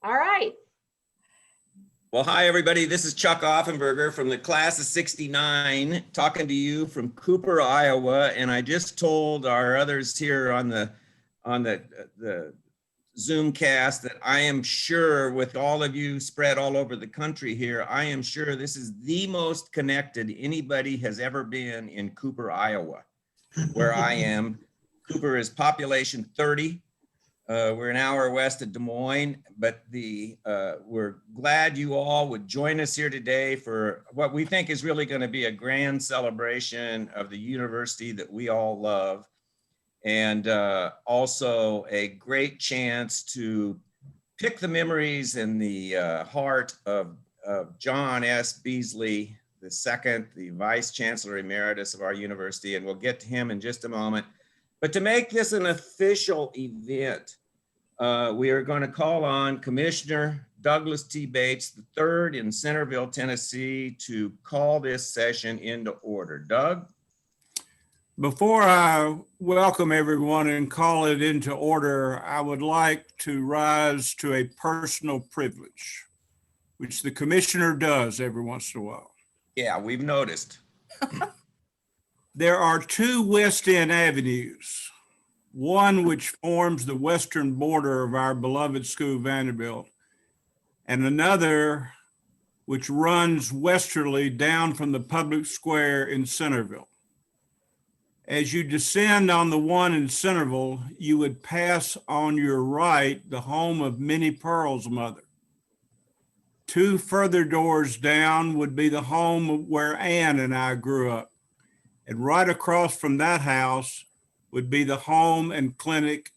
All right. Well, hi, everybody. This is Chuck Offenberger from the class of 69, talking to you from Cooper, Iowa. And I just told our others here on the Zoom cast that I am sure, with all of you spread all over the country here, I am sure this is the most connected anybody has ever been in Cooper, Iowa, where I am. Cooper is population 30. We're an hour west of Des Moines, but we're glad you all would join us here today for what we think is really going to be a grand celebration of the university that we all love, and also a great chance to pick the memories in the heart of John S. Beasley II, the Vice-Chancellor Emeritus of our university, and we'll get to him in just a moment. But to make this an official event, we are going to call on Commissioner Douglas T. Bates III in Centerville, Tennessee, to call this session into order. Doug? Before I welcome everyone and call it into order, I would like to rise to a personal privilege, which the commissioner does every once in a while. Yeah, we've noticed. There are two West End avenues, one which forms the western border of our beloved school, Vanderbilt, and another which runs westerly down from the public square in Centerville. As you descend on the one in Centerville, you would pass on your right the home of Minnie Pearl's mother. Two further doors down would be the home where Ann and I grew up. And right across from that house would be the home and clinic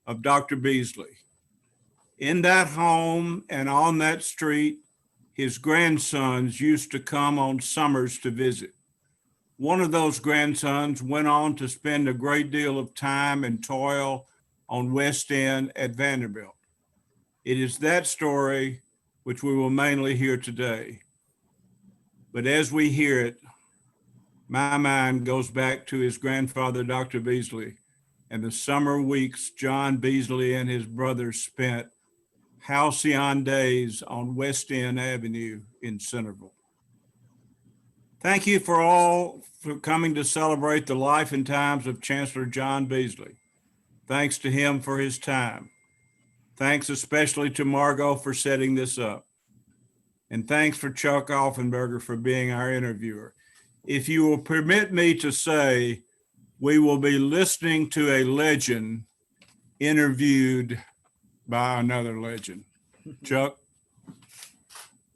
of Dr. Beasley. In that home and on that street, his grandsons used to come on summers to visit. One of those grandsons went on to spend a great deal of time and toil on West End at Vanderbilt. It is that story which we will mainly hear today. But as we hear it, my mind goes back to his grandfather, Dr. Beasley, and the summer weeks John Beasley and his brothers spent halcyon days on West End Avenue in Centerville. Thank you for all for coming to celebrate the life and times of Chancellor John Beasley. Thanks to him for his time. Thanks especially to Margot for setting this up. And thanks for Chuck Offenberger for being our interviewer. If you will permit me to say, we will be listening to a legend interviewed by another legend. Chuck?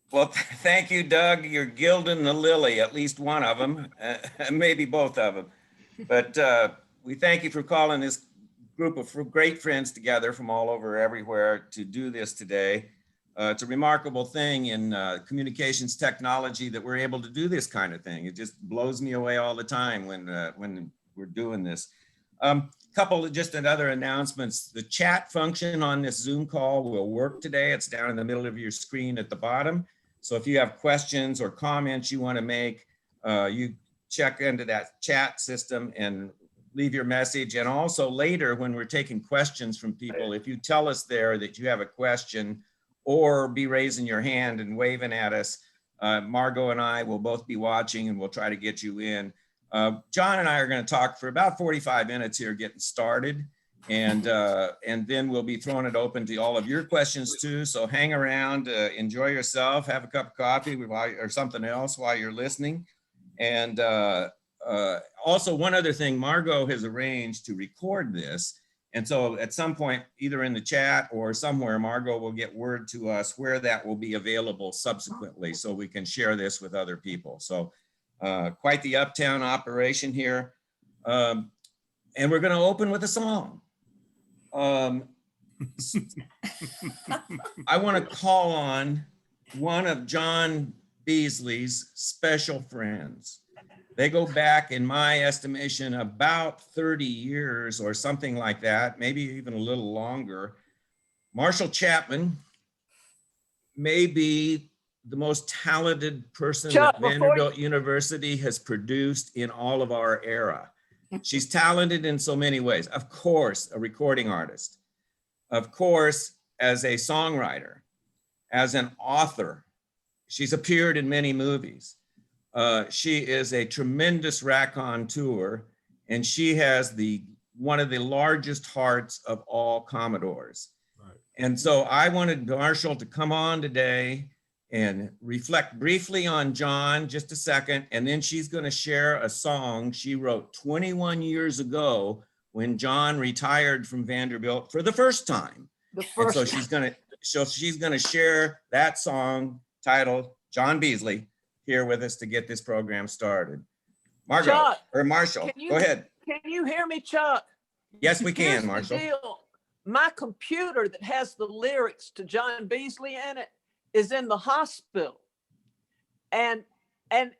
Well, thank you, Doug. You're gilding the lily, at least one of them, maybe both of them. But we thank you for calling this group of great friends together from all over everywhere to do this today. It's a remarkable thing in communications technology that we're able to do this kind of thing. It just blows me away all the time when we're doing this. Couple of just other announcements. The chat function on this Zoom call will work today. It's down in the middle of your screen at the bottom. So if you have questions or comments you want to make, you check into that chat system and leave your message. And also later when we're taking questions from people, if you tell us there that you have a question or be raising your hand and waving at us, Margot and I will both be watching and we'll try to get you in. John and I are going to talk for about 45 minutes here getting started, and then we'll be throwing it open to all of your questions too. So hang around, enjoy yourself, have a cup of coffee or something else while you're listening. And also one other thing, Margot has arranged to record this. And so at some point, either in the chat or somewhere, Margot will get word to us where that will be available subsequently so we can share this with other people. So quite the uptown operation here. And we're going to open with a song. I want to call on one of John Beasley's special friends. They go back, in my estimation, about 30 years or something like that, maybe even a little longer. Marshall Chapman may be the most talented person that Vanderbilt University has produced in all of our era. She's talented in so many ways. Of course, a recording artist. Of course, as a songwriter. as an author. She's appeared in many movies. She is a tremendous raconteur, and she has one of the largest hearts of all Commodores. Right. And so I wanted Marshall to come on today and reflect briefly on John, just a second, and then she's going to share a song she wrote 21 years ago when John retired from Vanderbilt for the first time. And so she's going to share that song titled John Beasley here with us to get this program started. Margaret, Chuck, or Marshall, go ahead. Can you hear me, Chuck? Yes, we can, Here's Marshall. the deal. My computer that has the lyrics to John Beasley in it is in the hospital. And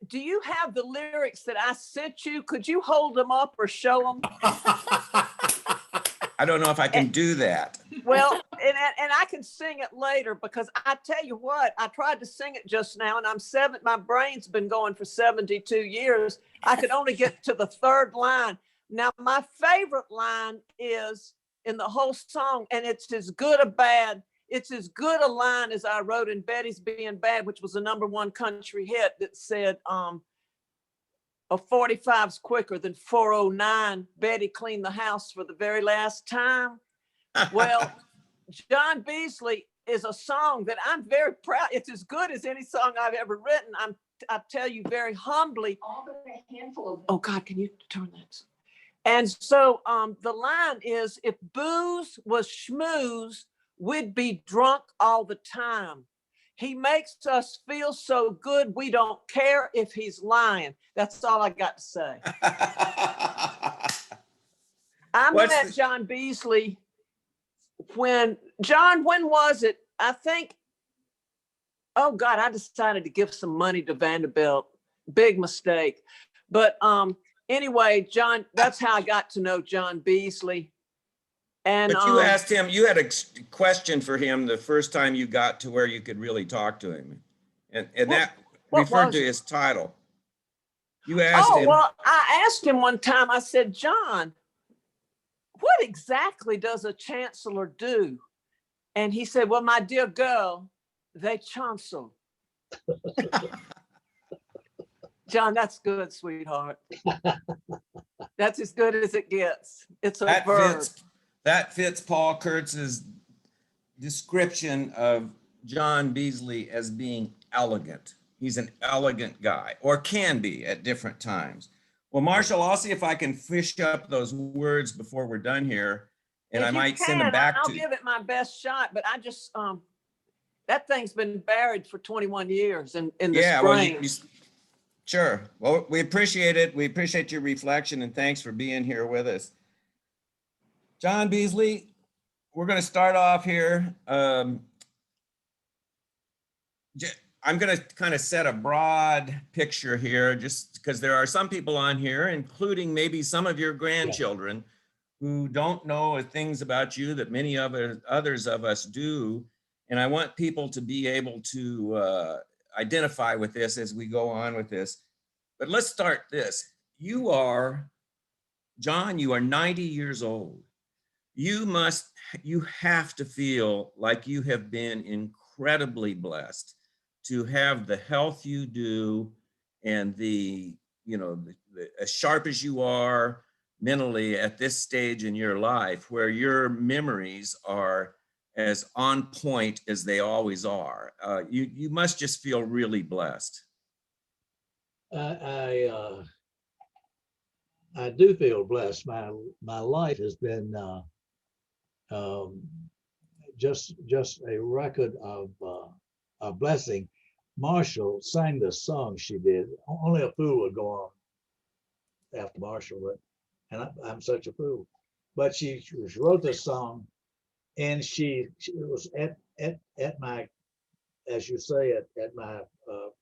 do you have the lyrics that I sent you? Could you hold them up or show them? I don't know if I can do that. Well, and I can sing it later, because I tell you what, I tried to sing it just now, and my brain's been going for 72 years. I could only get to the third line. Now, my favorite line is in the whole song, and it's as good a line as I wrote in Betty's Being Bad, which was a #1 country hit, that said, a 45's quicker than 409. Betty cleaned the house for the very last time. Well, John Beasley is a song that I'm very proud. It's as good as any song I've ever written. I tell you very humbly. All but a handful of. Oh God, can you turn that? And so the line is, if booze was schmooze, we'd be drunk all the time. He makes us feel so good, we don't care if he's lying. That's all I got to say. I met John Beasley when was it? I think, oh God, I decided to give some money to Vanderbilt. Big mistake. But anyway, John, that's how I got to know John Beasley. And but you asked him, you had a question for him the first time you got to where you could really talk to him. And that referred to his title. You asked him. Well, I asked him one time, I said, John, what exactly does a chancellor do? And he said, well, my dear girl, they chancel. John, that's good, sweetheart. That's as good as it gets. It's a verb. That fits Paul Kurtz's description of John Beasley as being elegant. He's an elegant guy, or can be at different times. Well, Marshall, I'll see if I can fish up those words before we're done here, and I might send them back to you. I'll give it my best shot, but I just, that thing's been buried for 21 years in the spring. Well, sure. Well, we appreciate it. We appreciate your reflection, and thanks for being here with us. John Beasley, we're going to start off here. I'm going to kind of set a broad picture here, just because there are some people on here, including maybe some of your grandchildren, who don't know things about you that many others of us do. And I want people to be able to identify with this as we go on with this. But let's start this. John, you are 90 years old. You have to feel like you have been incredibly blessed to have the health you do, and as sharp as you are mentally at this stage in your life, where your memories are as on point as they always are. You must just feel really blessed. I do feel blessed. My life has been just a record of blessing. Marshall sang the song she did. Only a fool would go on after Marshall, and I'm such a fool. But she wrote this song, and she was at my, as you say, at my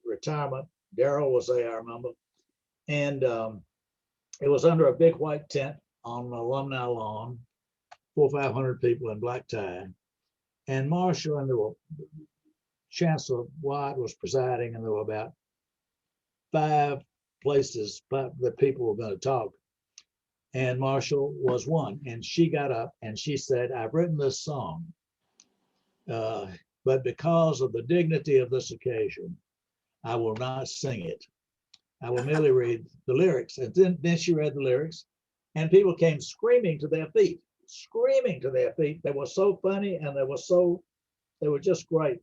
retirement. Daryl was there, I remember, and it was under a big white tent on an alumni lawn, 400 or 500 people in black tie, and Marshall and the Chancellor White was presiding, and there were about 5 places that people were going to talk, and Marshall was one. And she got up and she said, "I've written this song. but because of the dignity of this occasion, I will not sing it. I will merely read the lyrics. And then she read the lyrics, and people came screaming to their feet, screaming to their feet. They were so funny, and they were just great.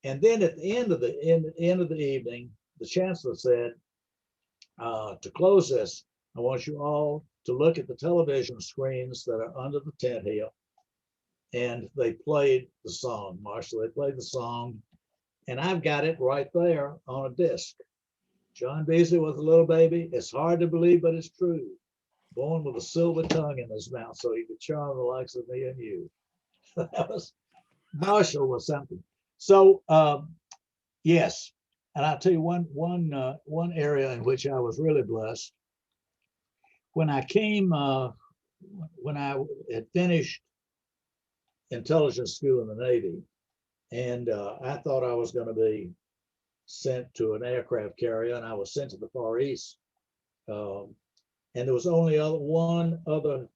And then at the end of the evening, the chancellor said, to close this, I want you all to look at the television screens that are under the tent here. And they played the song, Marshall. They played the song, and I've got it right there on a disc. John Beasley was a little baby. It's hard to believe, but it's true. Born with a silver tongue in his mouth, so he could charm the likes of me and you. That was Marshall was something. So yes, and I'll tell you one area in which I was really blessed. When I came, when I had finished intelligence school in the Navy, and I thought I was going to be sent to an aircraft carrier, and I was sent to the Far East. And there was only one other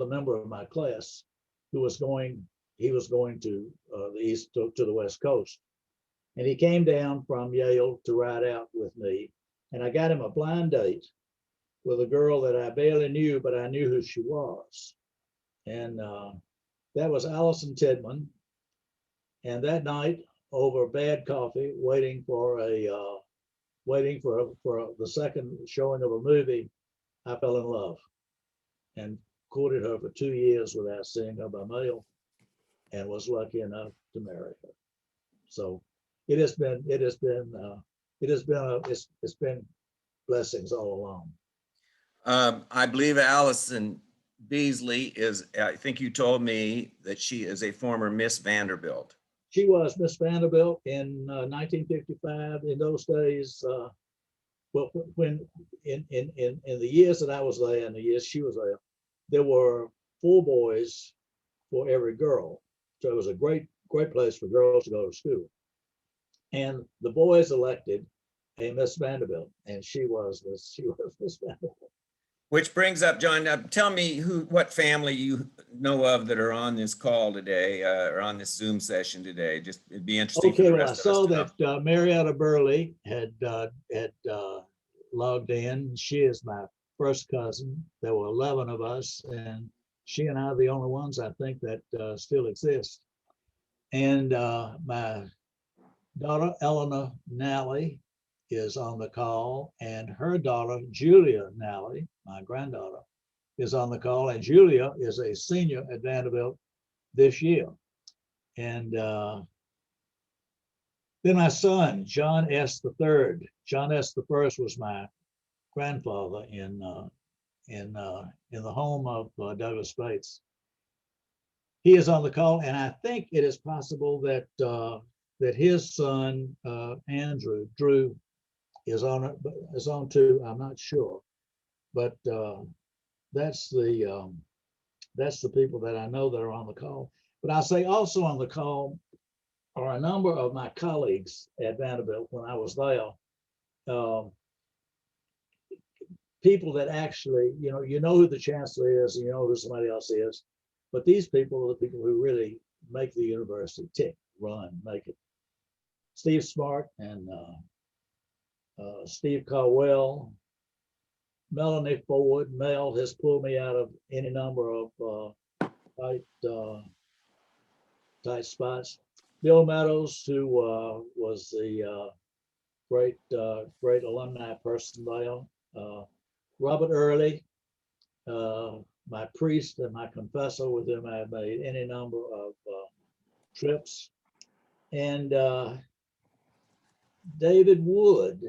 member of my class who was going. He was going to the east to the West Coast, and he came down from Yale to ride out with me. And I got him a blind date with a girl that I barely knew, but I knew who she was, and that was Allison Tidman. And that night, over bad coffee, waiting for the second showing of a movie, I fell in love and courted her for 2 years without seeing her by mail, and was lucky enough to marry her. So it's been blessings all along. I believe Allison Beasley is, I think you told me that she is a former Miss Vanderbilt. She was Miss Vanderbilt in 1955. In those days, well, when in the years that I was there and the years she was there were 4 boys for every girl. So it was a great place for girls to go to school. And the boys elected a Miss Vanderbilt, and she was Miss Vanderbilt. Which brings up, John, tell me what family you know of that are on this call today, or on this Zoom session today. Just, it'd be interesting. Okay, well, I saw that Marietta Burley had logged in. She is my first cousin. There were 11 of us, and she and I are the only ones I think that still exist. And my daughter, Eleanor Nally, is on the call, and her daughter, Julia Nally, my granddaughter, is on the call, and Julia is a senior at Vanderbilt this year. And then my son, John S. III. John S. I was my grandfather in the home of Douglas Bates. He is on the call, and I think it is possible that his son, Drew, is on too. I'm not sure, but that's the people that I know that are on the call. But I'll say also on the call are a number of my colleagues at Vanderbilt when I was there. People that actually, you know who the chancellor is, and you know who somebody else is, but these people are the people who really make the university tick, run, make it. Steve Smart and Steve Caldwell, Melanie Ford. Mel has pulled me out of any number of tight spots. Bill Meadows, who was the great alumni person there. Robert Early, my priest and my confessor, with whom I have made any number of trips. And David Wood,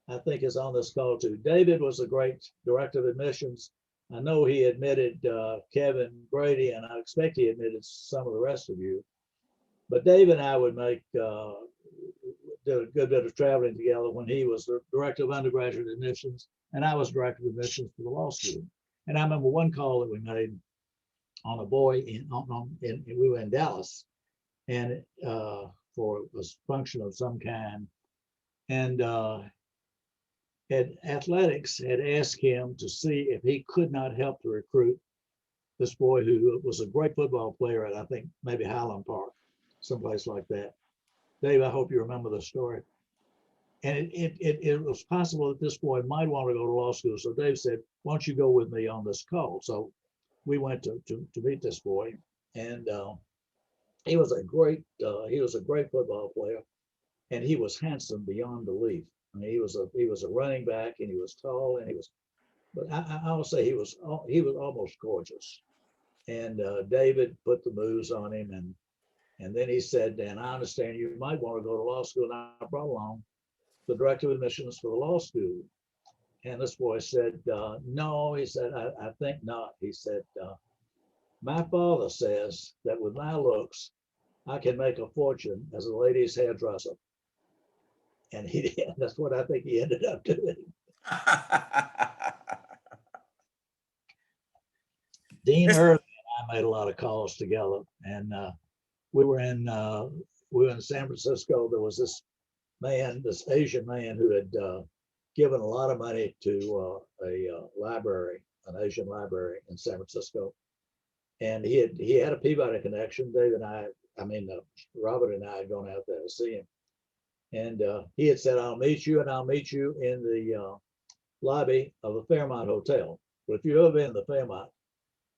I think, is on this call too. David was a great director of admissions. I know he admitted Kevin Brady, and I expect he admitted some of the rest of you. But Dave and I would did a good bit of traveling together when he was the director of undergraduate admissions, and I was director of admissions for the law school. And I remember one call that we made on a boy we were in Dallas, and for a function of some kind, and athletics had asked him to see if he could not help to recruit this boy who was a great football player at, I think, maybe Highland Park, someplace like that. Dave, I hope you remember the story. And it was possible that this boy might want to go to law school. So Dave said, why don't you go with me on this call? So we went to meet this boy, and he was a great football player, and he was handsome beyond belief. I mean, he was a running back, and he was tall, and but I will say he was almost gorgeous. And David put the moves on him, and then he said, "Dan, I understand you might want to go to law school." And I brought along the director of admissions for the law school. And this boy said, no, he said, I think not. He said, my father says that with my looks, I can make a fortune as a lady's hairdresser. And he did. That's what I think he ended up doing. Dean Irving and I made a lot of calls together, and we were in San Francisco. There was this Asian man who had given a lot of money to a library, an Asian library in San Francisco, and he had a Peabody connection. Dave and Robert and I had gone out there to see him, and he had said, "I'll meet you in the lobby of the Fairmont Hotel." But if you've ever been in the Fairmont,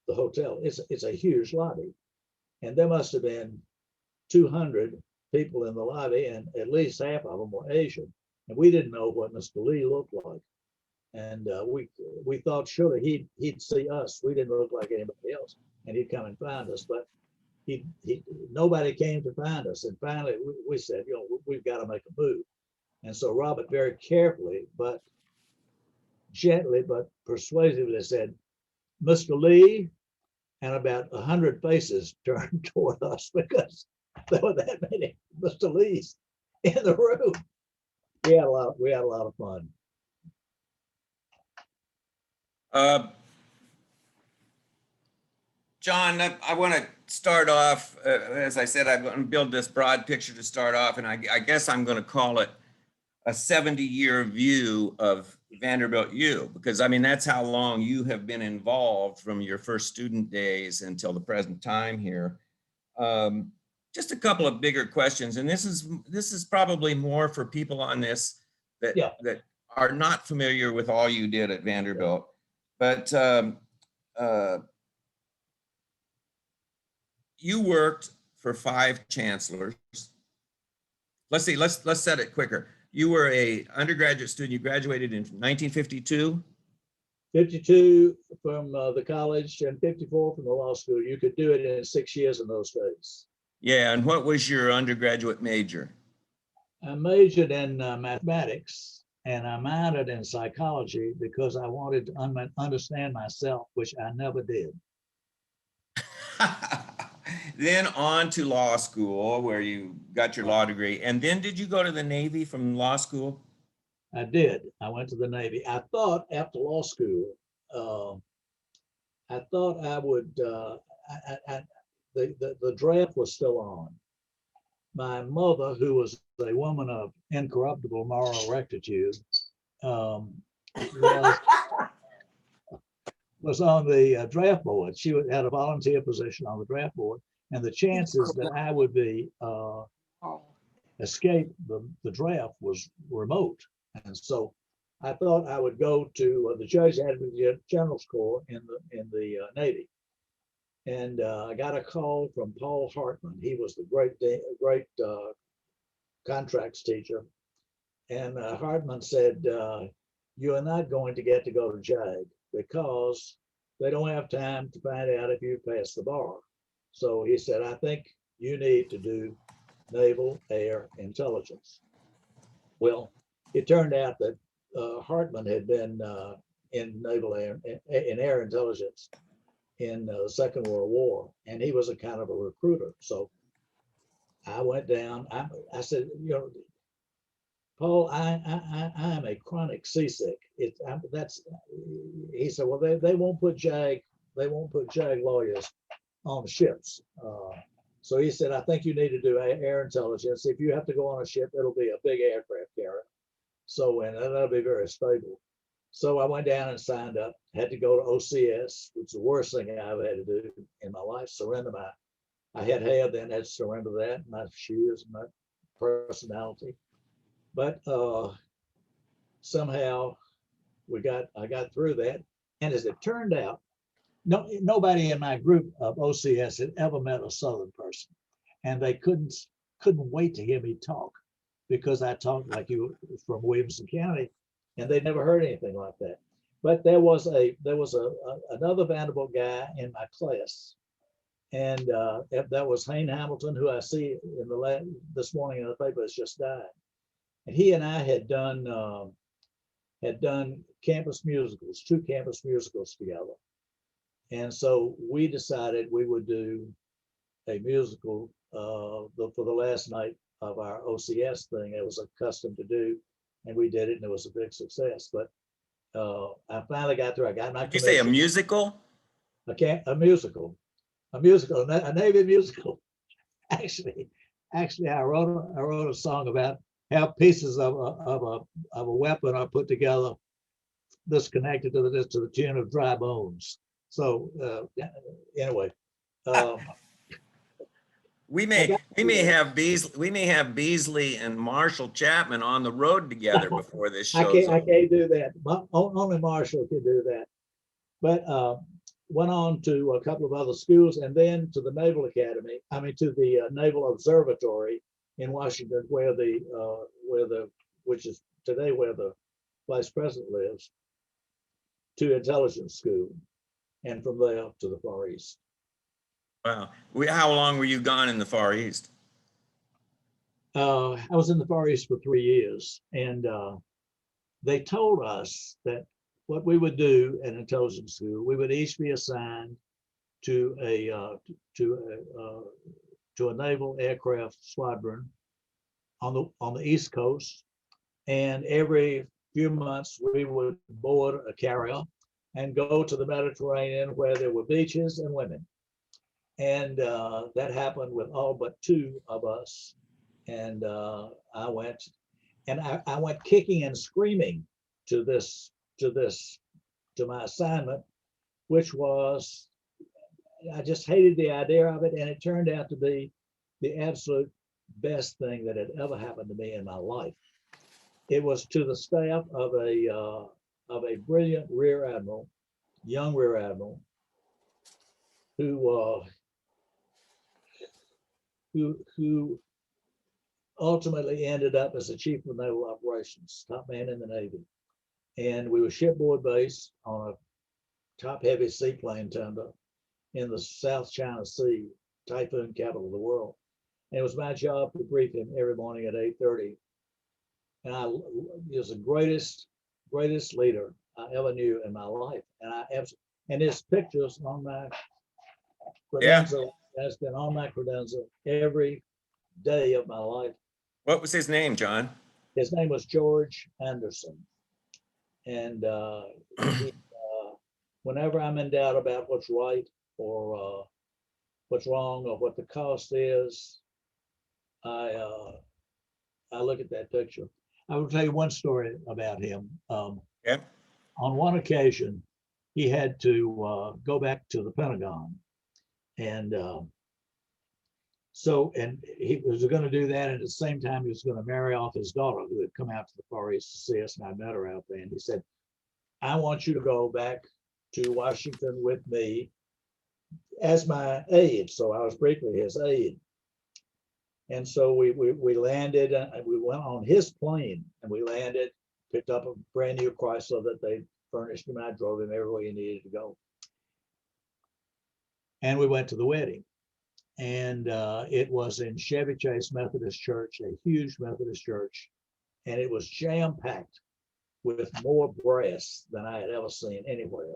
the hotel, it's a huge lobby, and there must have been 200 people in the lobby, and at least half of them were Asian. And we didn't know what Mr. Lee looked like. And we thought surely he'd see us. We didn't look like anybody else, and he'd come and find us. But nobody came to find us. And finally we said, we've got to make a move. And so Robert very carefully, but gently, but persuasively said, "Mr. Lee," and about 100 faces turned toward us because there were that many Mr. Lees in the room. We had a lot of fun. John, I want to start off, as I said, I'm going to build this broad picture to start off, and I guess I'm going to call it a 70-year view of Vanderbilt U, because I mean, that's how long you have been involved from your first student days until the present time here. Just a couple of bigger questions, and this is probably more for people on this that are not familiar with all you did at Vanderbilt. But you worked for 5 chancellors. Let's see, let's set it quicker. You were a undergraduate student. You graduated in 1952. 52 from the college and 54 from the law school. You could do it in 6 years in those days. Yeah, and what was your undergraduate major? I majored in mathematics, and I minored in psychology because I wanted to understand myself, which I never did. Then on to law school, where you got your law degree. And then did you go to the Navy from law school? I did. I went to the Navy. I thought after law school, I thought I would, the draft was still on. My mother, who was a woman of incorruptible moral rectitude, was on the draft board. She had a volunteer position on the draft board, and the chances that I would be escape the draft was remote. And so I thought I would go to the Judge Advocate General's Corps in the Navy. And I got a call from Paul Hartman. He was the great contracts teacher. And Hartman said, "You are not going to get to go to JAG because they don't have time to find out if you pass the bar." So he said, "I think you need to do naval air intelligence." Well, it turned out that Hartman had been in naval air intelligence in the Second World War, and he was a kind of a recruiter. So I went down. I said, "Paul, I am a chronic seasick." He said, "Well, they won't put JAG lawyers on ships." So he said, "I think you need to do air intelligence. If you have to go on a ship, it'll be a big aircraft carrier. So, and that'll be very stable." So I went down and signed up, had to go to OCS, which is the worst thing I ever had to do in my life, surrender I had hair then, had to surrender that, my shoes, my personality. But somehow I got through that. And as it turned out, nobody in my group of OCS had ever met a Southern person. And they couldn't wait to hear me talk because I talked like you from Williamson County, and they'd never heard anything like that. But there was another Vanderbilt guy in my class, and that was Hayne Hamilton, who I see in this morning in the paper has just died. And he and I had done campus musicals, 2 campus musicals together. And so we decided we would do a musical for the last night of our OCS thing. It was a custom to do, and we did it, and it was a big success. But I finally got through. I got my. Did you say a musical? A musical, a Navy musical. Actually, I wrote a song about how pieces of a weapon are put together, disconnected to the tune of Dry Bones. So anyway. We may have Beasley and Marshall Chapman on the road together before this show's I can't do that. Only Marshall can do that. But went on to a couple of other schools, and then to the Naval Academy. I mean, to the Naval Observatory in Washington, which is today where the Vice President lives, to intelligence school, and from there to the Far East. Wow. How long were you gone in the Far East? I was in the Far East for 3 years, and they told us that what we would do at intelligence school, we would each be assigned to a naval aircraft squadron on the East Coast, and every few months we would board a carrier and go to the Mediterranean where there were beaches and women. And that happened with all but 2 of us. And I went kicking and screaming to my assignment, which was, I just hated the idea of it. And it turned out to be the absolute best thing that had ever happened to me in my life. It was to the staff of a brilliant rear admiral, young rear admiral, who ultimately ended up as the chief of naval operations, top man in the Navy. And we were shipboard based on a top heavy seaplane tender in the South China Sea, typhoon capital of the world. And it was my job to brief him every morning at 8:30. And he was the greatest leader I ever knew in my life. And his pictures on my credenza has been on my credenza every day of my life. What was his name, John? His name was George Anderson. And whenever I'm in doubt about what's right or what's wrong or what the cost is, I look at that picture. I will tell you one story about him. Yeah. On one occasion, he had to go back to the Pentagon. And and he was going to do that. And at the same time, he was going to marry off his daughter, who had come out to the Far East to see us. And I met her out there. And he said, I want you to go back to Washington with me as my aide. So I was briefly his aide. And so we landed, and we went on his plane, and we landed, picked up a brand new Chrysler that they furnished him. I drove him everywhere he needed to go. And we went to the wedding. And it was in Chevy Chase Methodist Church, a huge Methodist church. And it was jam-packed with more brass than I had ever seen anywhere.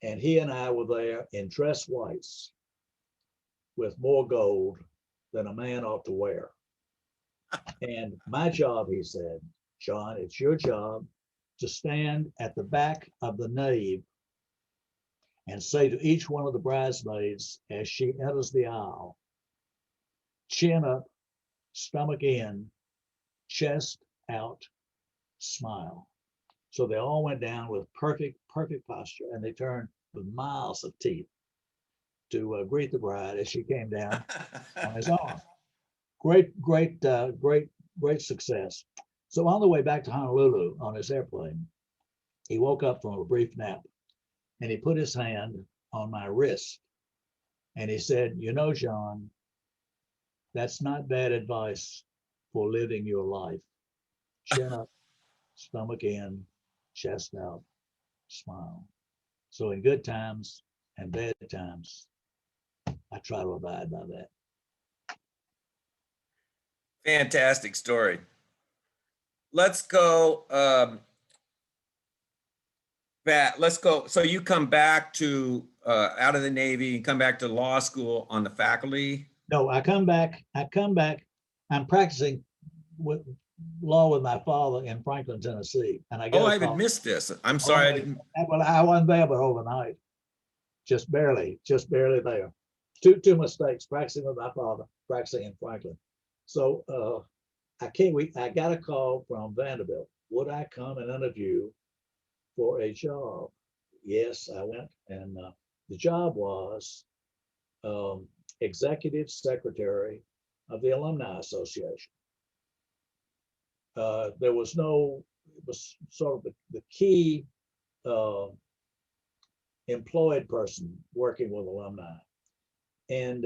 And he and I were there in dress whites with more gold than a man ought to wear. And my job, he said, John, it's your job to stand at the back of the nave and say to each one of the bridesmaids as she enters the aisle, chin up, stomach in, chest out, smile. So they all went down with perfect posture, and they turned with miles of teeth to greet the bride as she came down on his arm. Great success. So on the way back to Honolulu on his airplane, he woke up from a brief nap and he put his hand on my wrist and he said, "You know, John, that's not bad advice for living your life. Chin up, stomach in, chest out, smile." So in good times and bad times, I try to abide by that. Fantastic story. Let's go, let's go. So you come back to, out of the Navy and come back to law school on the faculty? No, I come back. I'm practicing with law with my father in Franklin, Tennessee. And I Oh, got I a call. had missed this. I'm sorry, I didn't. Well, I wasn't there, but overnight, just barely there. Two mistakes, practicing with my father, practicing in Franklin. So I got a call from Vanderbilt. Would I come and interview for a job? Yes, I went, and the job was executive secretary of the Alumni Association. There was no, it was sort of the key employed person working with alumni. And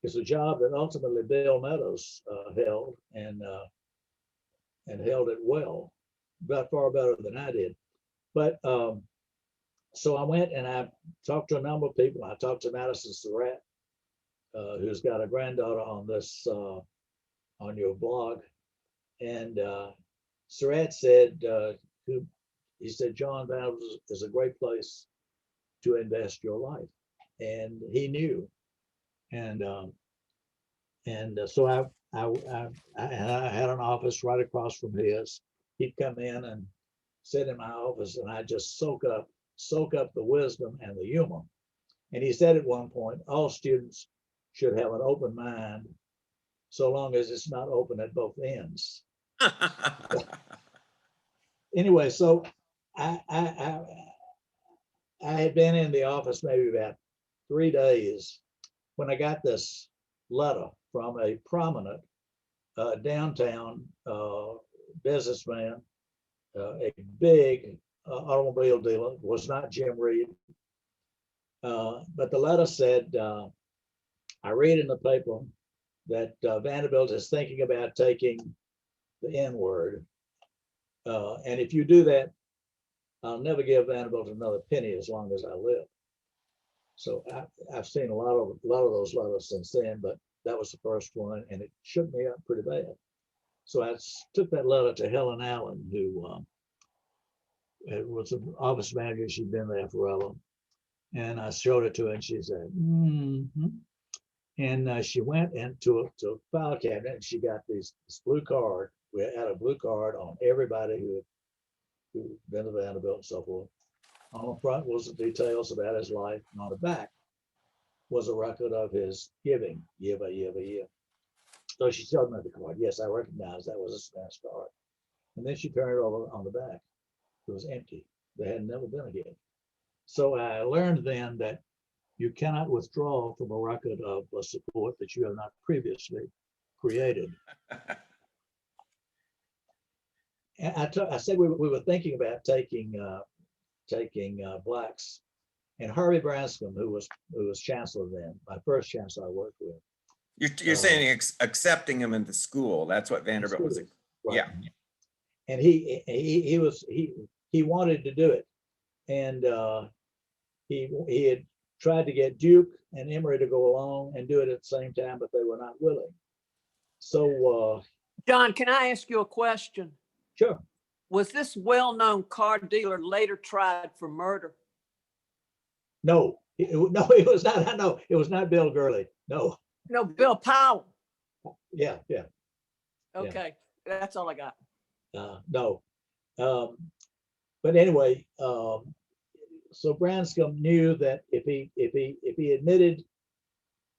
it's a job that ultimately Bill Meadows held and held it well, about far better than I did. But so I went and I talked to a number of people. I talked to Madison Surratt, who's got a granddaughter on this, on your blog. And Surratt said, he said, "John, Vanderbilt is a great place to invest your life." And he knew. And so I had an office right across from his. He'd come in and sit in my office, and I just soak up the wisdom and the humor. And he said at one point, all students should have an open mind, so long as it's not open at both ends. Anyway, so I had been in the office maybe about 3 days when I got this letter from a prominent downtown businessman, a big automobile dealer. It was not Jim Reed, but the letter said, "I read in the paper that Vanderbilt is thinking about taking the N-word. And if you do that, I'll never give Vanderbilt another penny as long as I live." So I've seen a lot of those letters since then, but that was the first one, and it shook me up pretty bad. So I took that letter to Helen Allen, who was an office manager. She'd been there forever, and I showed it to her, and she said, "Mm-hmm." And she went into a file cabinet, and she got this blue card. We had a blue card on everybody who had been to Vanderbilt and so forth. On the front was the details about his life, and on the back was a record of his giving year by year by year. So she showed me the card. Yes, I recognized that was a smash card. And then she turned it over on the back. It was empty. There had never been a gift. So I learned then that you cannot withdraw from a record of support that you have not previously created. And I said we were thinking about taking blacks, and Harvey Branscombe, who was chancellor then, my first chancellor I worked with. You're saying accepting him in the school. That's what Vanderbilt was. Right. Yeah. And he wanted to do it, and he had tried to get Duke and Emory to go along and do it at the same time, but they were not willing. So John, can I ask you a question? sure. Was this well-known car dealer later tried for murder? No, it was not. No, it was not Bill Gurley. No. No, Bill Powell. Yeah. Okay, that's all I got. No. But anyway, so Branscombe knew that if he admitted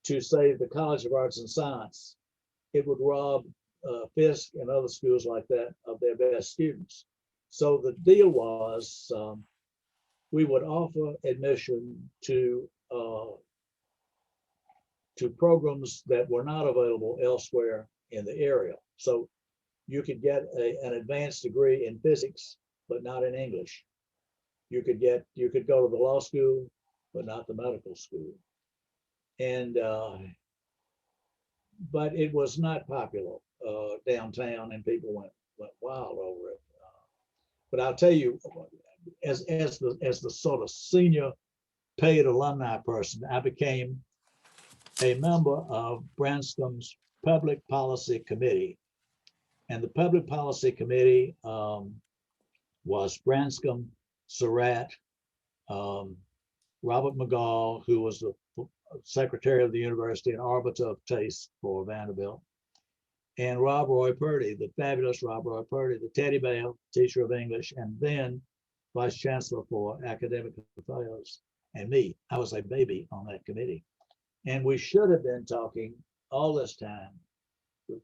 to, say, the College of Arts and Science, it would rob Fisk and other schools like that of their best students. So the deal was we would offer admission to programs that were not available elsewhere in the area. So you could get an advanced degree in physics, but not in English. You could go to the law school, but not the medical school. And but it was not popular downtown, and people went wild over it. But I'll tell you, as the sort of senior paid alumni person, I became a member of Branscom's Public Policy Committee. And the Public Policy Committee was Branscom, Surratt, Robert McGall, who was the secretary of the university and arbiter of taste for Vanderbilt, and Rob Roy Purdy, the fabulous Rob Roy Purdy, the teddy bear teacher of English, and then Vice-Chancellor for Academic Affairs, and me. I was a baby on that committee. And we should have been talking all this time.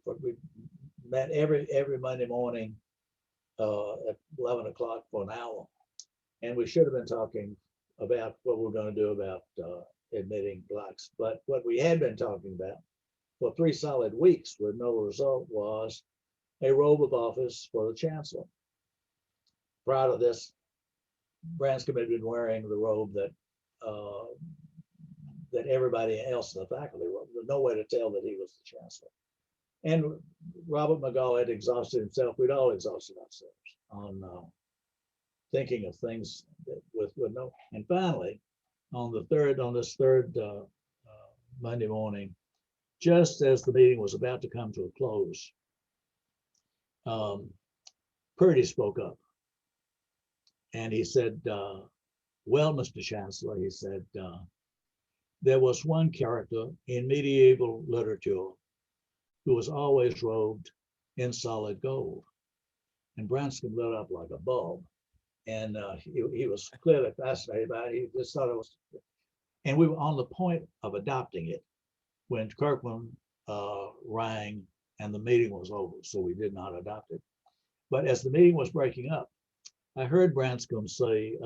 We met every Monday morning at 11 o'clock for an hour. And we should have been talking about what we're going to do about admitting blacks. But what we had been talking about for 3 solid weeks with no result was a robe of office for the chancellor. Prior to this, Branscom had been wearing the robe that everybody else in the faculty wore. There's no way to tell that he was the chancellor. And Robert McGall had exhausted himself. We'd all exhausted ourselves on thinking of things with no. And finally, on this third Monday morning, just as the meeting was about to come to a close, Purdy spoke up. And he said, well, Mr. Chancellor, he said, there was one character in medieval literature who was always robed in solid gold. And Branscom lit up like a bulb. And he was clearly fascinated by it. He just thought it was, and we were on the point of adopting it when Kirkland rang and the meeting was over. So we did not adopt it. But as the meeting was breaking up, I heard Branscom say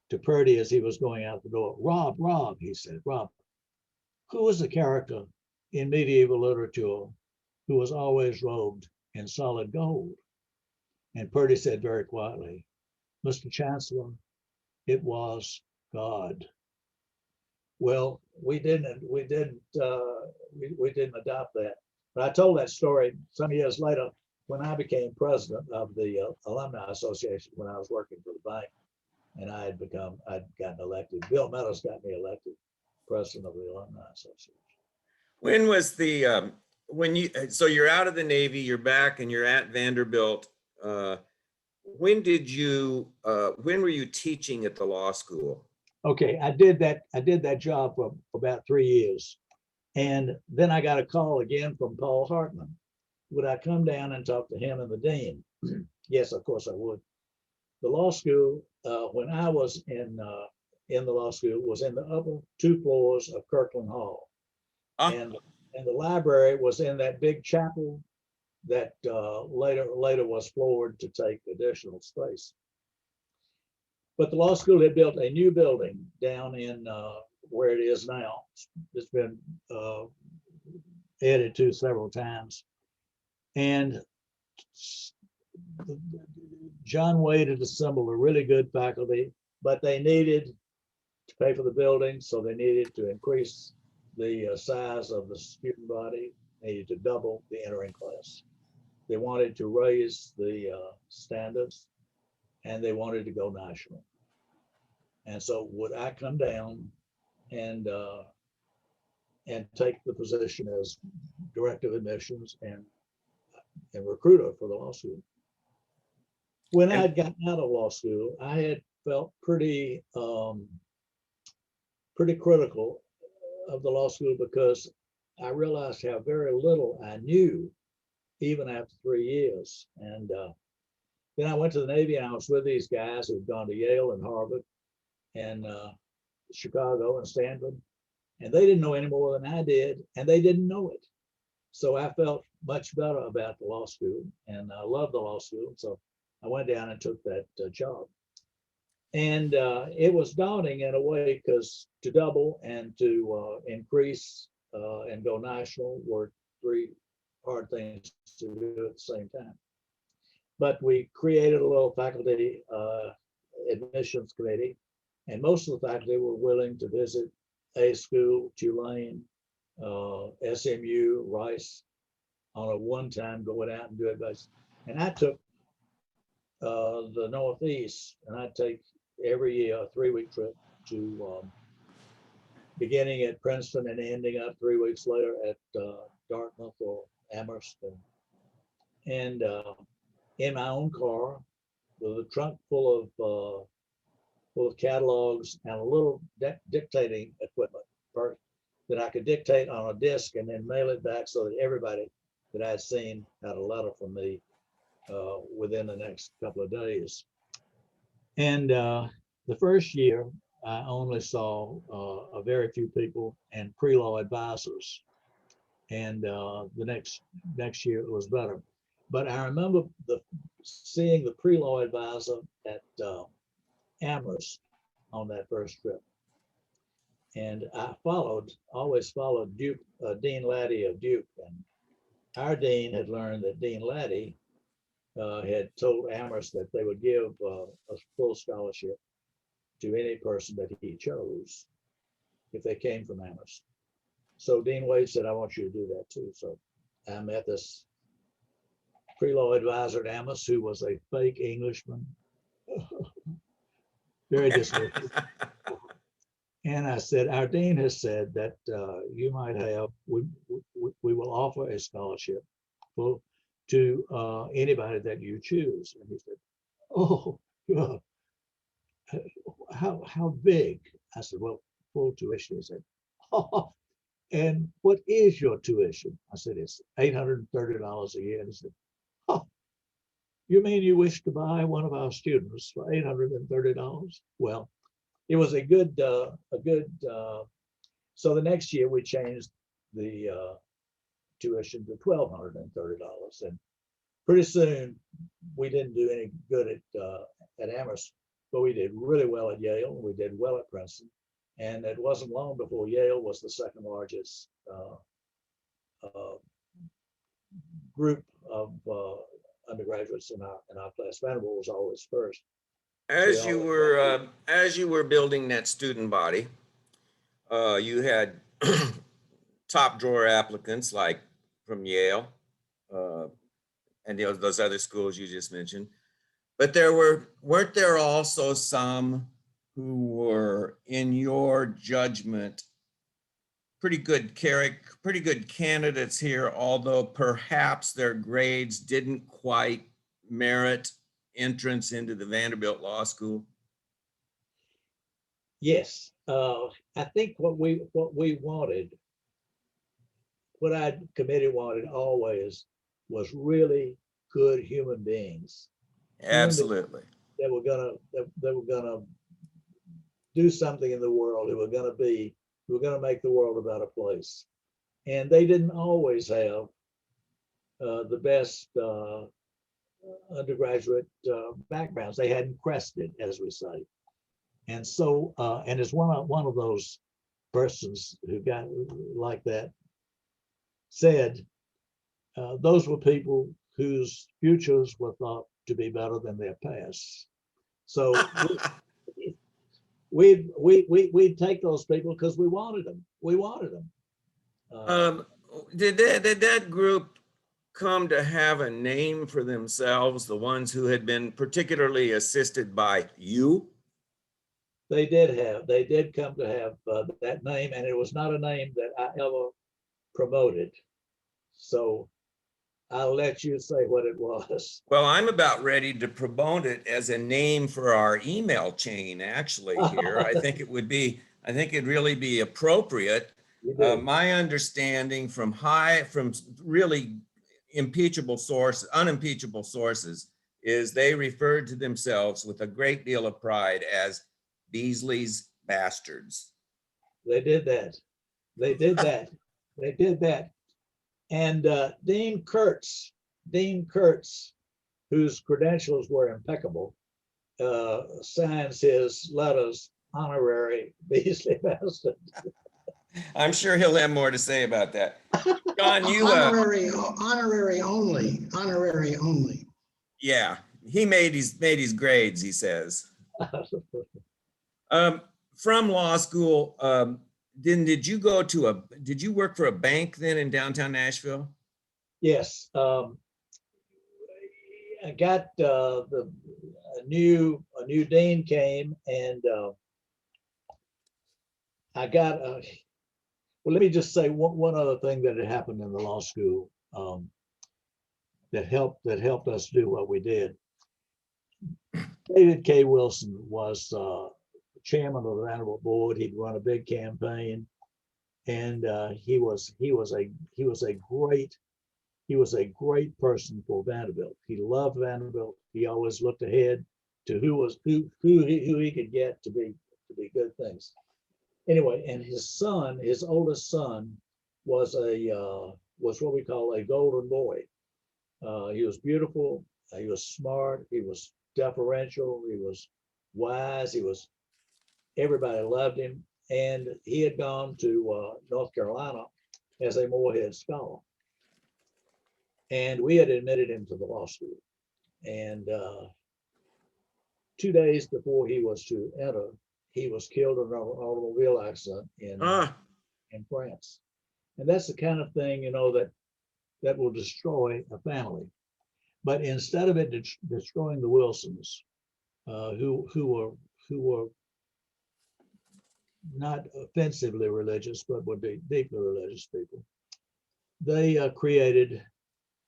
to Purdy as he was going out the door, Rob, he said, Rob, who was the character in medieval literature who was always robed in solid gold? And Purdy said very quietly, Mr. Chancellor, it was God. Well, we didn't adopt that. But I told that story some years later when I became president of the Alumni Association when I was working for the bank, and I'd gotten elected. Bill Meadows got me elected president of the Alumni Association. When was the so you're out of the Navy, you're back, and you're at Vanderbilt. When were you teaching at the law school? Okay, I did that job for about 3 years, and then I got a call again from Paul Hartman. Would I come down and talk to him and the dean? Yes, of course I would. The law school, when I was in the law school, was in the upper 2 floors of Kirkland Hall, and the library was in that big chapel that later was floored to take additional space. But the law school had built a new building down in where it is now. It's been added to several times. And John Wade had assembled a really good faculty, but they needed to pay for the building, so they needed to increase the size of the student body. They needed to double the entering class. They wanted to raise the standards, and they wanted to go national. And so would I come down and take the position as director of admissions and recruiter for the law school? When I had gotten out of law school, I had felt pretty critical of the law school because I realized how very little I knew even after 3 years. And then I went to the Navy, and I was with these guys who'd gone to Yale and Harvard and Chicago and Stanford, and they didn't know any more than I did, and they didn't know it. So I felt much better about the law school, and I loved the law school. So I went down and took that job. And it was daunting in a way, because to double and to increase and go national were three hard things to do at the same time. But we created a little faculty admissions committee, and most of the faculty were willing to visit A school, Tulane, SMU, Rice, on a one-time going out and do it. And I took the Northeast, and I take every year a 3-week trip to beginning at Princeton and ending up 3 weeks later at Dartmouth or Amherst, and in my own car with a trunk full of catalogs and a little dictating equipment that I could dictate on a disc and then mail it back, so that everybody that I'd seen had a letter from me within the next couple of days. And the first year, I only saw a very few people and pre-law advisors. And the next year it was better. But I remember seeing the pre-law advisor at Amherst on that first trip. And I always followed Dean Laddie of Duke. And our dean had learned that Dean Laddie had told Amherst that they would give a full scholarship to any person that he chose if they came from Amherst. So Dean Wade said, I want you to do that too. So I met this pre-law advisor at Amherst who was a fake Englishman. Very dismissive. And I said, our dean has said that you might have, we will offer a scholarship to anybody that you choose. And he said, oh, God, how big? I said, well, full tuition. He said, oh, and what is your tuition? I said, it's $830 a year. And he said, oh, you mean you wish to buy one of our students for $830? Well, it was a good, so the next year we changed the tuition to $1,230. And pretty soon we didn't do any good at Amherst, but we did really well at Yale. We did well at Princeton. And it wasn't long before Yale was the second largest group of undergraduates in our class. Vanderbilt was always first. As you were building that student body, you had top drawer applicants like from Yale and those other schools you just mentioned, but weren't there also some who were, in your judgment, pretty good candidates here, although perhaps their grades didn't quite merit entrance into the Vanderbilt Law School? Yes, I think what we wanted, what our committee wanted always, was really good human beings. Absolutely. That were gonna do something in the world. Who were gonna make the world a better place. And they didn't always have the best undergraduate backgrounds. They hadn't crested, as we say. And so, and as one of those persons who got like that said, those were people whose futures were thought to be better than their past. So we'd take those people because we wanted them. We wanted them. Did that group come to have a name for themselves, the ones who had been particularly assisted by you? They did come to have that name, and it was not a name that I ever promoted. So I'll let you say what it was. Well, I'm about ready to promote it as a name for our email chain, actually, here. I think it'd really be appropriate. My understanding from really unimpeachable sources is they referred to themselves with a great deal of pride as Beasley's bastards. They did that. And Dean Kurtz, whose credentials were impeccable, signs his letters honorary Beasley Bastard. I'm sure he'll have more to say about that. John, you, Honorary only. yeah, he made his grades, he says. From law school, then did you work for a bank then in downtown Nashville? Yes, I got a new dean came, and I got well, let me just say one other thing that had happened in the law school that helped us do what we did. David K. Wilson was chairman of the Vanderbilt board. He'd run a big campaign, and he was a great person for Vanderbilt. He loved Vanderbilt. He always looked ahead to who he could get to be good things. Anyway, and his oldest son, was what we call a golden boy. He was beautiful. He was smart. He was deferential. He was wise. Everybody loved him, and he had gone to North Carolina as a Morehead scholar. And we had admitted him to the law school. And 2 days before he was to enter, he was killed in an automobile accident in France. And that's the kind of thing, that will destroy a family. But instead of it destroying the Wilsons, who were not offensively religious, but would be deeply religious people, they created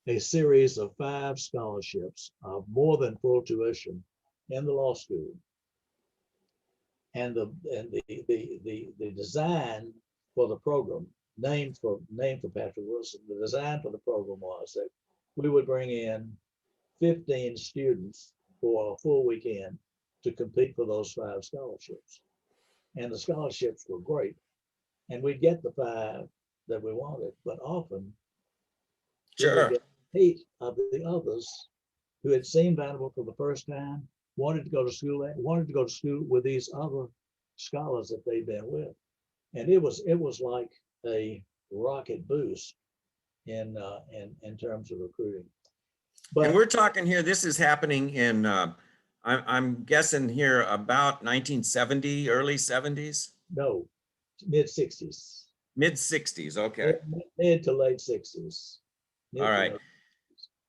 a series of 5 scholarships of more than full tuition in the law school. And the design for the program, named for Patrick Wilson, the design for the program was that we would bring in 15 students for a full weekend to compete for those 5 scholarships. And the scholarships were great. And we'd get the 5 that we wanted, but often Sure. 8 of the others who had seen Vanderbilt for the first time wanted to go to school with these other scholars that they'd been with. And it was like a rocket boost in terms of recruiting. But And we're talking here, this is happening in, I'm guessing here about 1970, early 70s? no, mid 60s. Mid 60s, okay. Mid to late 60s. All right.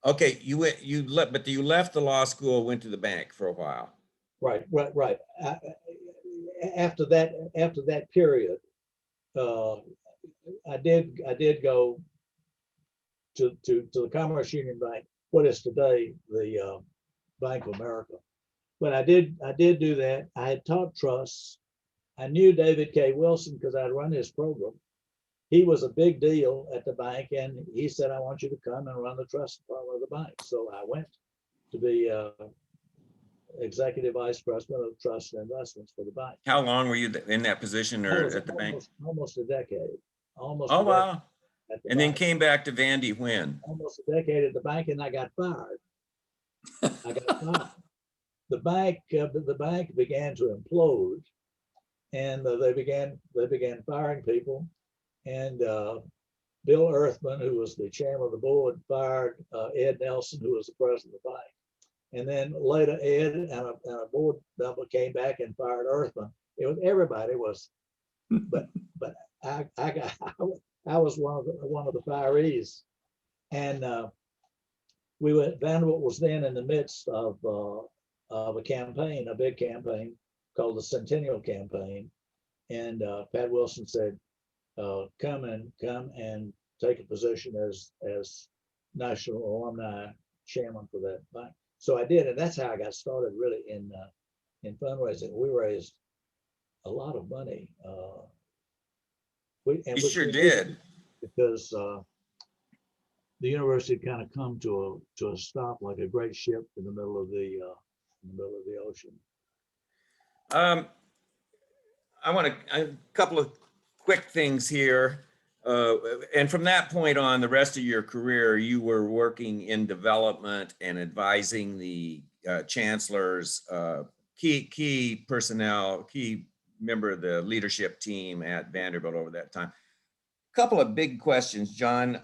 Okay, but you left the law school, went to the bank for a while. Right. After that period, I did go to the Commerce Union Bank, what is today the Bank of America. But I did do that. I had taught trusts. I knew David K. Wilson because I'd run his program. He was a big deal at the bank, and he said, "I want you to come and run the trust department of the bank." So I went to be executive vice president of trust and investments for the bank. How long were you in that position or at the bank? Almost a decade. Oh, wow. And then came back to Vandy when? Almost a decade at the bank, and I got fired. The bank began to implode, and they began firing people. And Bill Earthman, who was the chairman of the board, fired Ed Nelson, who was the president of the bank. And then later, Ed and a board member came back and fired Earthman. Everybody was, but I was one of the firees, and Vanderbilt was then in the midst of a campaign, a big campaign called the Centennial Campaign, and Pat Wilson said, come and take a position as National Alumni Chairman for that bank. So I did, and that's how I got started really in fundraising. We raised a lot of money. We sure did. Because the university had kind of come to a stop, like a great ship in the middle of the ocean. I I want a couple of quick things here. And from that point on, the rest of your career, you were working in development and advising the chancellor's key personnel, key member of the leadership team at Vanderbilt over that time. A couple of big questions, John.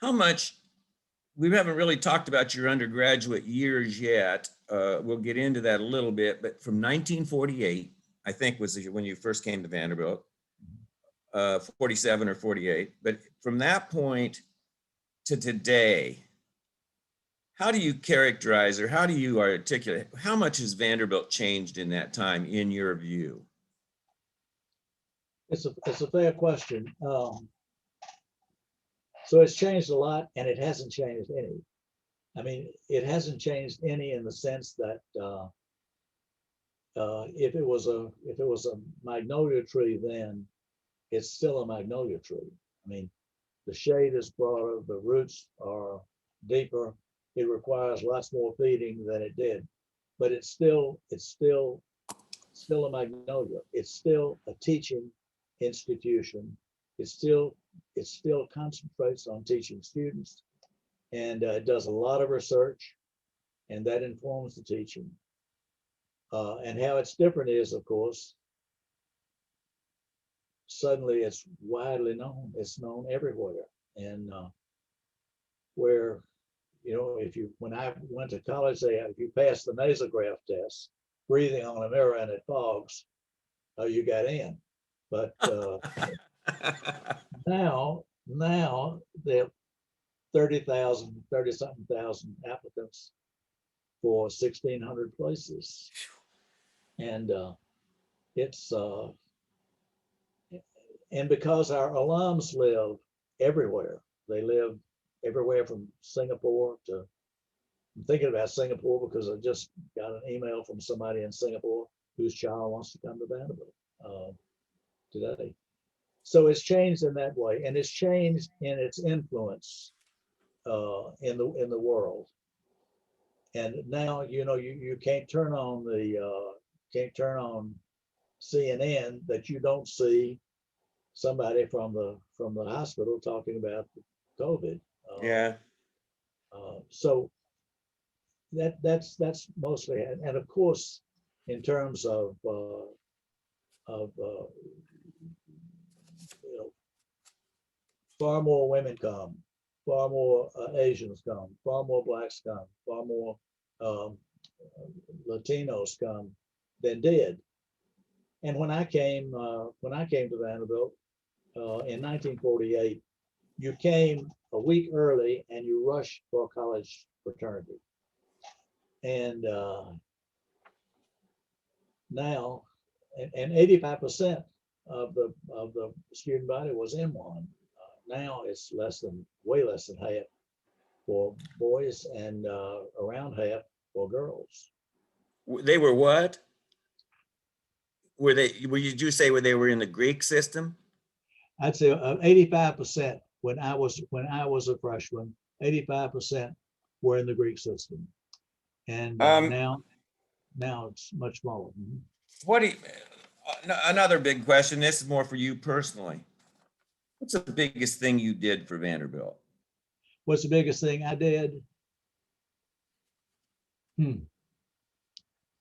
How much, we haven't really talked about your undergraduate years yet. We'll get into that a little bit, but from 1948, I think was when you first came to Vanderbilt, 47 or 48. But from that point to today, how do you characterize or how do you articulate, how much has Vanderbilt changed in that time in your view? It's a fair question. So it's changed a lot, and it hasn't changed any. I mean, it hasn't changed any in the sense that if it was a magnolia tree, then it's still a magnolia tree. I mean, the shade is broader, the roots are deeper. It requires lots more feeding than it did, but it's still a magnolia. It's still a teaching institution. It still concentrates on teaching students, and it does a lot of research, and that informs the teaching. And how it's different is, of course, suddenly it's widely known. It's known everywhere, and where, you know, when I went to college, if you passed the nasograph test, breathing on a mirror and it fogs, you got in. But now there are 30-something thousand applicants for 1,600 places. And it's, and because our alums live everywhere, they live everywhere from Singapore to, I'm thinking about Singapore because I just got an email from somebody in Singapore whose child wants to come to Vanderbilt today. So it's changed in that way, and it's changed in its influence in the world. And now, you know, you can't turn on CNN that you don't see somebody from the hospital talking about COVID. Yeah. So that's mostly, and of course, in terms of you know, far more women come, far more Asians come, far more blacks come, far more Latinos come than did. And when I came to Vanderbilt in 1948, you came a week early and you rushed for college fraternity. And now, and 85% of the student body was in one. Now it's way less than half for boys and around half for girls. They were what? Were you say where they were in the Greek system? I'd say 85% when I was a freshman, 85% were in the Greek system, and now it's much smaller. What do you, another big question, this is more for you personally. What's the biggest thing you did for Vanderbilt? What's the biggest thing I did?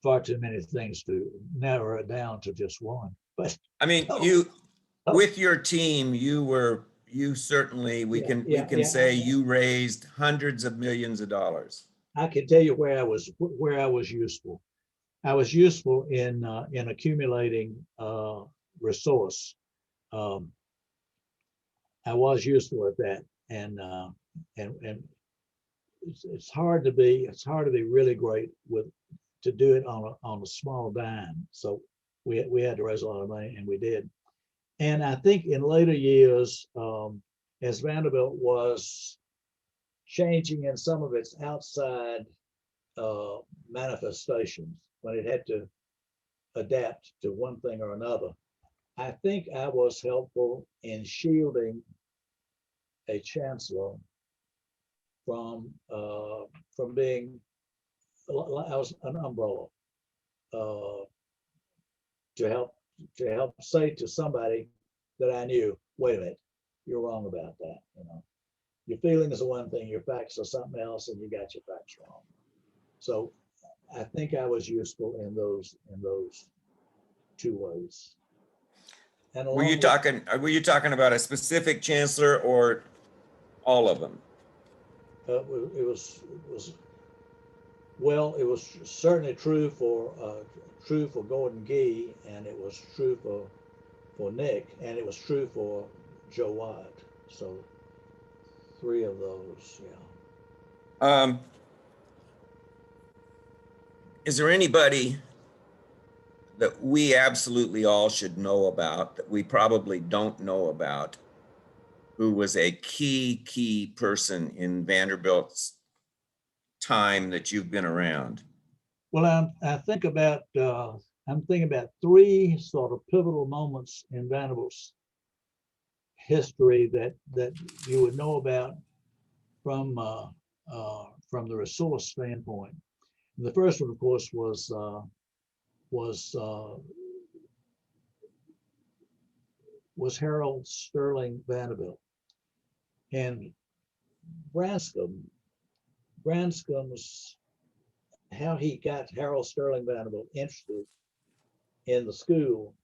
Far too many things to narrow it down to just one. But I mean, with your team, you certainly, we can say you raised hundreds of millions of dollars. I can tell you where I was useful. I was useful in accumulating resource. I was useful at that, and it's hard to be really great to do it on a small dime. So we had to raise a lot of money, and we did. And I think in later years, as Vanderbilt was changing in some of its outside manifestations, when it had to adapt to one thing or another, I think I was helpful in shielding a chancellor from being, I was an umbrella to help say to somebody, that I knew, wait a minute, you're wrong about that, you know. Your feelings are one thing, your facts are something else, and you got your facts wrong. So I think I was useful in those two ways. And Were you talking about a specific chancellor or all of them? it was well, it was certainly true for Gordon Gee, and it was true for Nick, and it was true for Joe Watt. So 3 of those, yeah. Is there anybody that we absolutely all should know about that we probably don't know about, who was a key person in Vanderbilt's time that you've been around? Well, I'm thinking about 3 sort of pivotal moments in Vanderbilt's history that you would know about from the resource standpoint. And the first one, of course, was Harold Sterling Vanderbilt. And Branscom's how he got Harold Sterling Vanderbilt interested in the school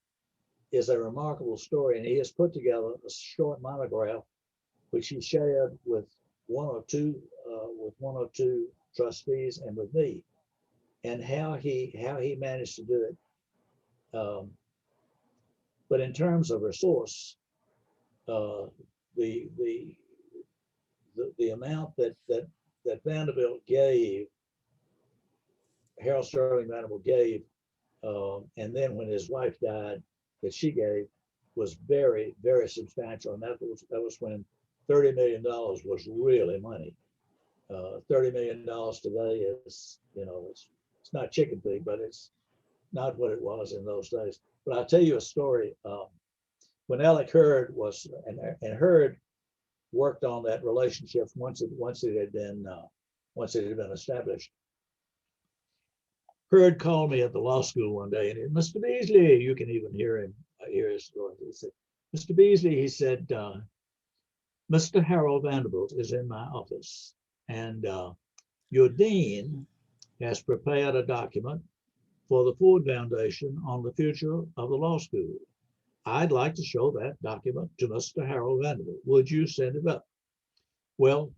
is a remarkable story, and he has put together a short monograph which he shared with one or two trustees and with me, and how he managed to do it. But in terms of resource, the amount that Vanderbilt gave, Harold Sterling Vanderbilt gave, and then when his wife died, that she gave, was very, very substantial. And that was when $30 million was really money. $30 million today is, you know, it's not chicken feed, but it's not what it was in those days. But I'll tell you a story. When Alec Hurd was, and Hurd worked on that relationship once it had been established. Hurd called me at the law school one day, and Mr. Beasley, you can even hear him, hear his story. He said, Mr. Beasley, he said, Mr. Harold Vanderbilt is in my office, and your dean has prepared a document for the Ford Foundation on the future of the law school. I'd like to show that document to Mr. Harold Vanderbilt. Would you send it up? Well,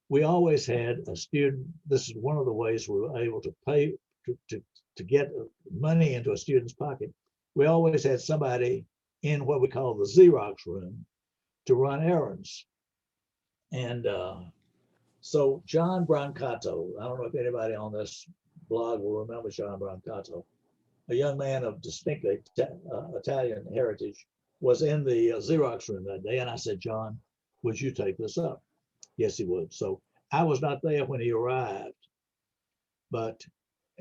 we always had a student. This is one of the ways we were able to pay to get money into a student's pocket. We always had somebody in what we call the Xerox room to run errands. And so John Brancato, I don't know if anybody on this blog will remember John Brancato, a young man of distinctly Italian heritage, was in the Xerox room that day. And I said, John, would you take this up? Yes, he would. So I was not there when he arrived, but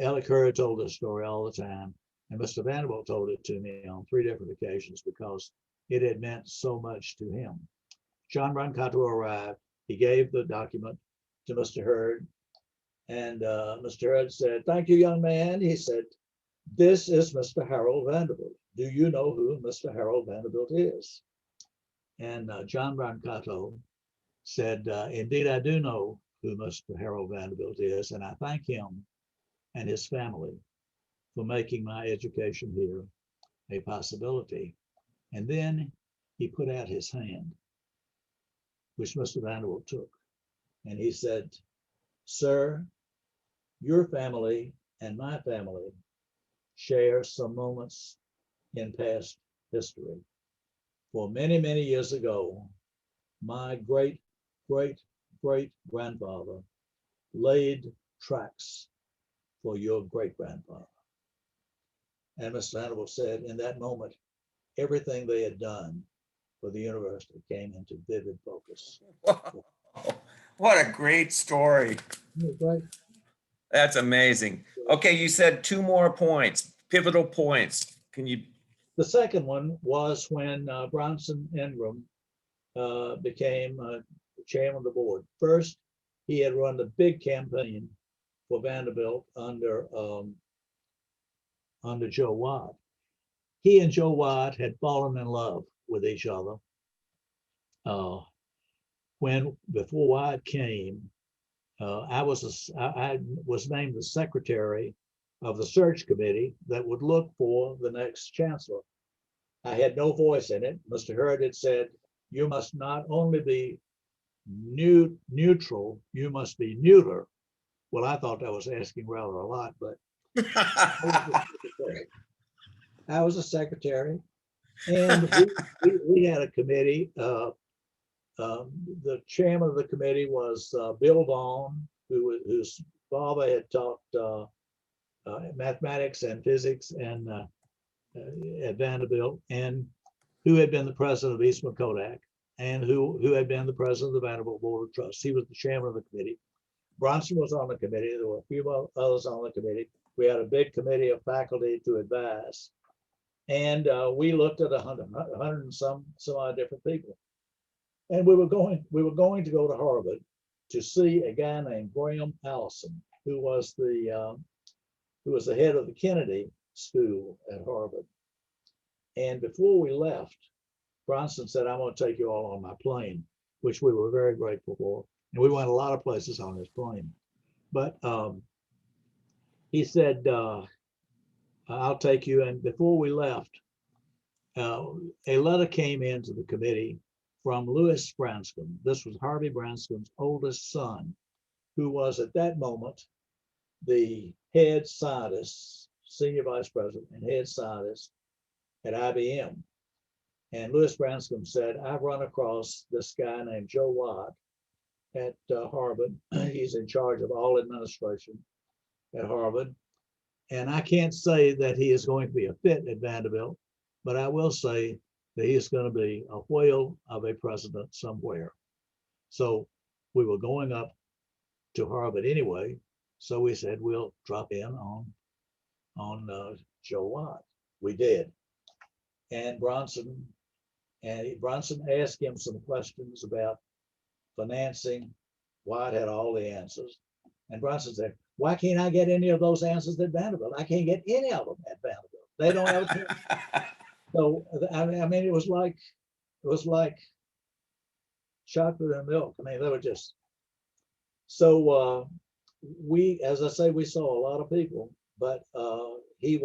Alec Hurd told this story all the time. And Mr. Vanderbilt told it to me on 3 different occasions because it had meant so much to him. John Brancato arrived. He gave the document to Mr. Hurd. And Mr. Hurd said, thank you, young man. He said, this is Mr. Harold Vanderbilt. Do you know who Mr. Harold Vanderbilt is? And John Brancato said, indeed, I do know who Mr. Harold Vanderbilt is, and I thank him and his family for making my education here a possibility. And then he put out his hand, which Mr. Vanderbilt took. And he said, sir, your family and my family share some moments in past history. For many, many years ago, my great, great, great grandfather laid tracks for your great grandfather. And Mr. Vanderbilt said in that moment, everything they had done for the university came into vivid focus. What a great story. Right. That's amazing. Okay, you said 2 more points, pivotal points. Can you? The second one was when Bronson Ingram became chairman of the board. First, he had run the big campaign for Vanderbilt under Joe Watt. He and Joe Watt had fallen in love. with each other. Before Wyatt came, I was named the secretary of the search committee that would look for the next chancellor. I had no voice in it. Mr. Hurd had said, you must not only be neutral, you must be neuter. Well, I thought that was asking rather a lot, but I was a secretary, and we had a committee. The chairman of the committee was Bill Vaughn, whose father had taught mathematics and physics and at Vanderbilt, and who had been the president of Eastman Kodak, and who had been the president of the Vanderbilt Board of Trustees. He was the chairman of the committee. Bronson was on the committee. There were a few others on the committee. We had a big committee of faculty to advise. And we looked at 100 and some odd different people. And we were going to go to Harvard to see a guy named Graham Allison, who was the head of the Kennedy School at Harvard. And before we left, Bronson said, I'm going to take you all on my plane, which we were very grateful for. And we went a lot of places on his plane. But he said, I'll take you. And before we left, a letter came into the committee from Louis Branscombe. This was Harvey Branscombe's oldest son, who was at that moment the head scientist, senior vice president and head scientist at IBM. And Louis Branscombe said, I've run across this guy named Joe Watt at Harvard. He's in charge of all administration at Harvard. And I can't say that he is going to be a fit at Vanderbilt, but I will say that he's going to be a whale of a president somewhere. So we were going up to Harvard anyway. So we said, we'll drop in on Joe Watt. We did. And Bronson asked him some questions about financing. Watt had all the answers. And Bronson said, why can't I get any of those answers at Vanderbilt? I can't get any of them at Vanderbilt. They don't have. So I mean, it was like chocolate and milk. I mean, they were just. So as I say, we saw a lot of people, but he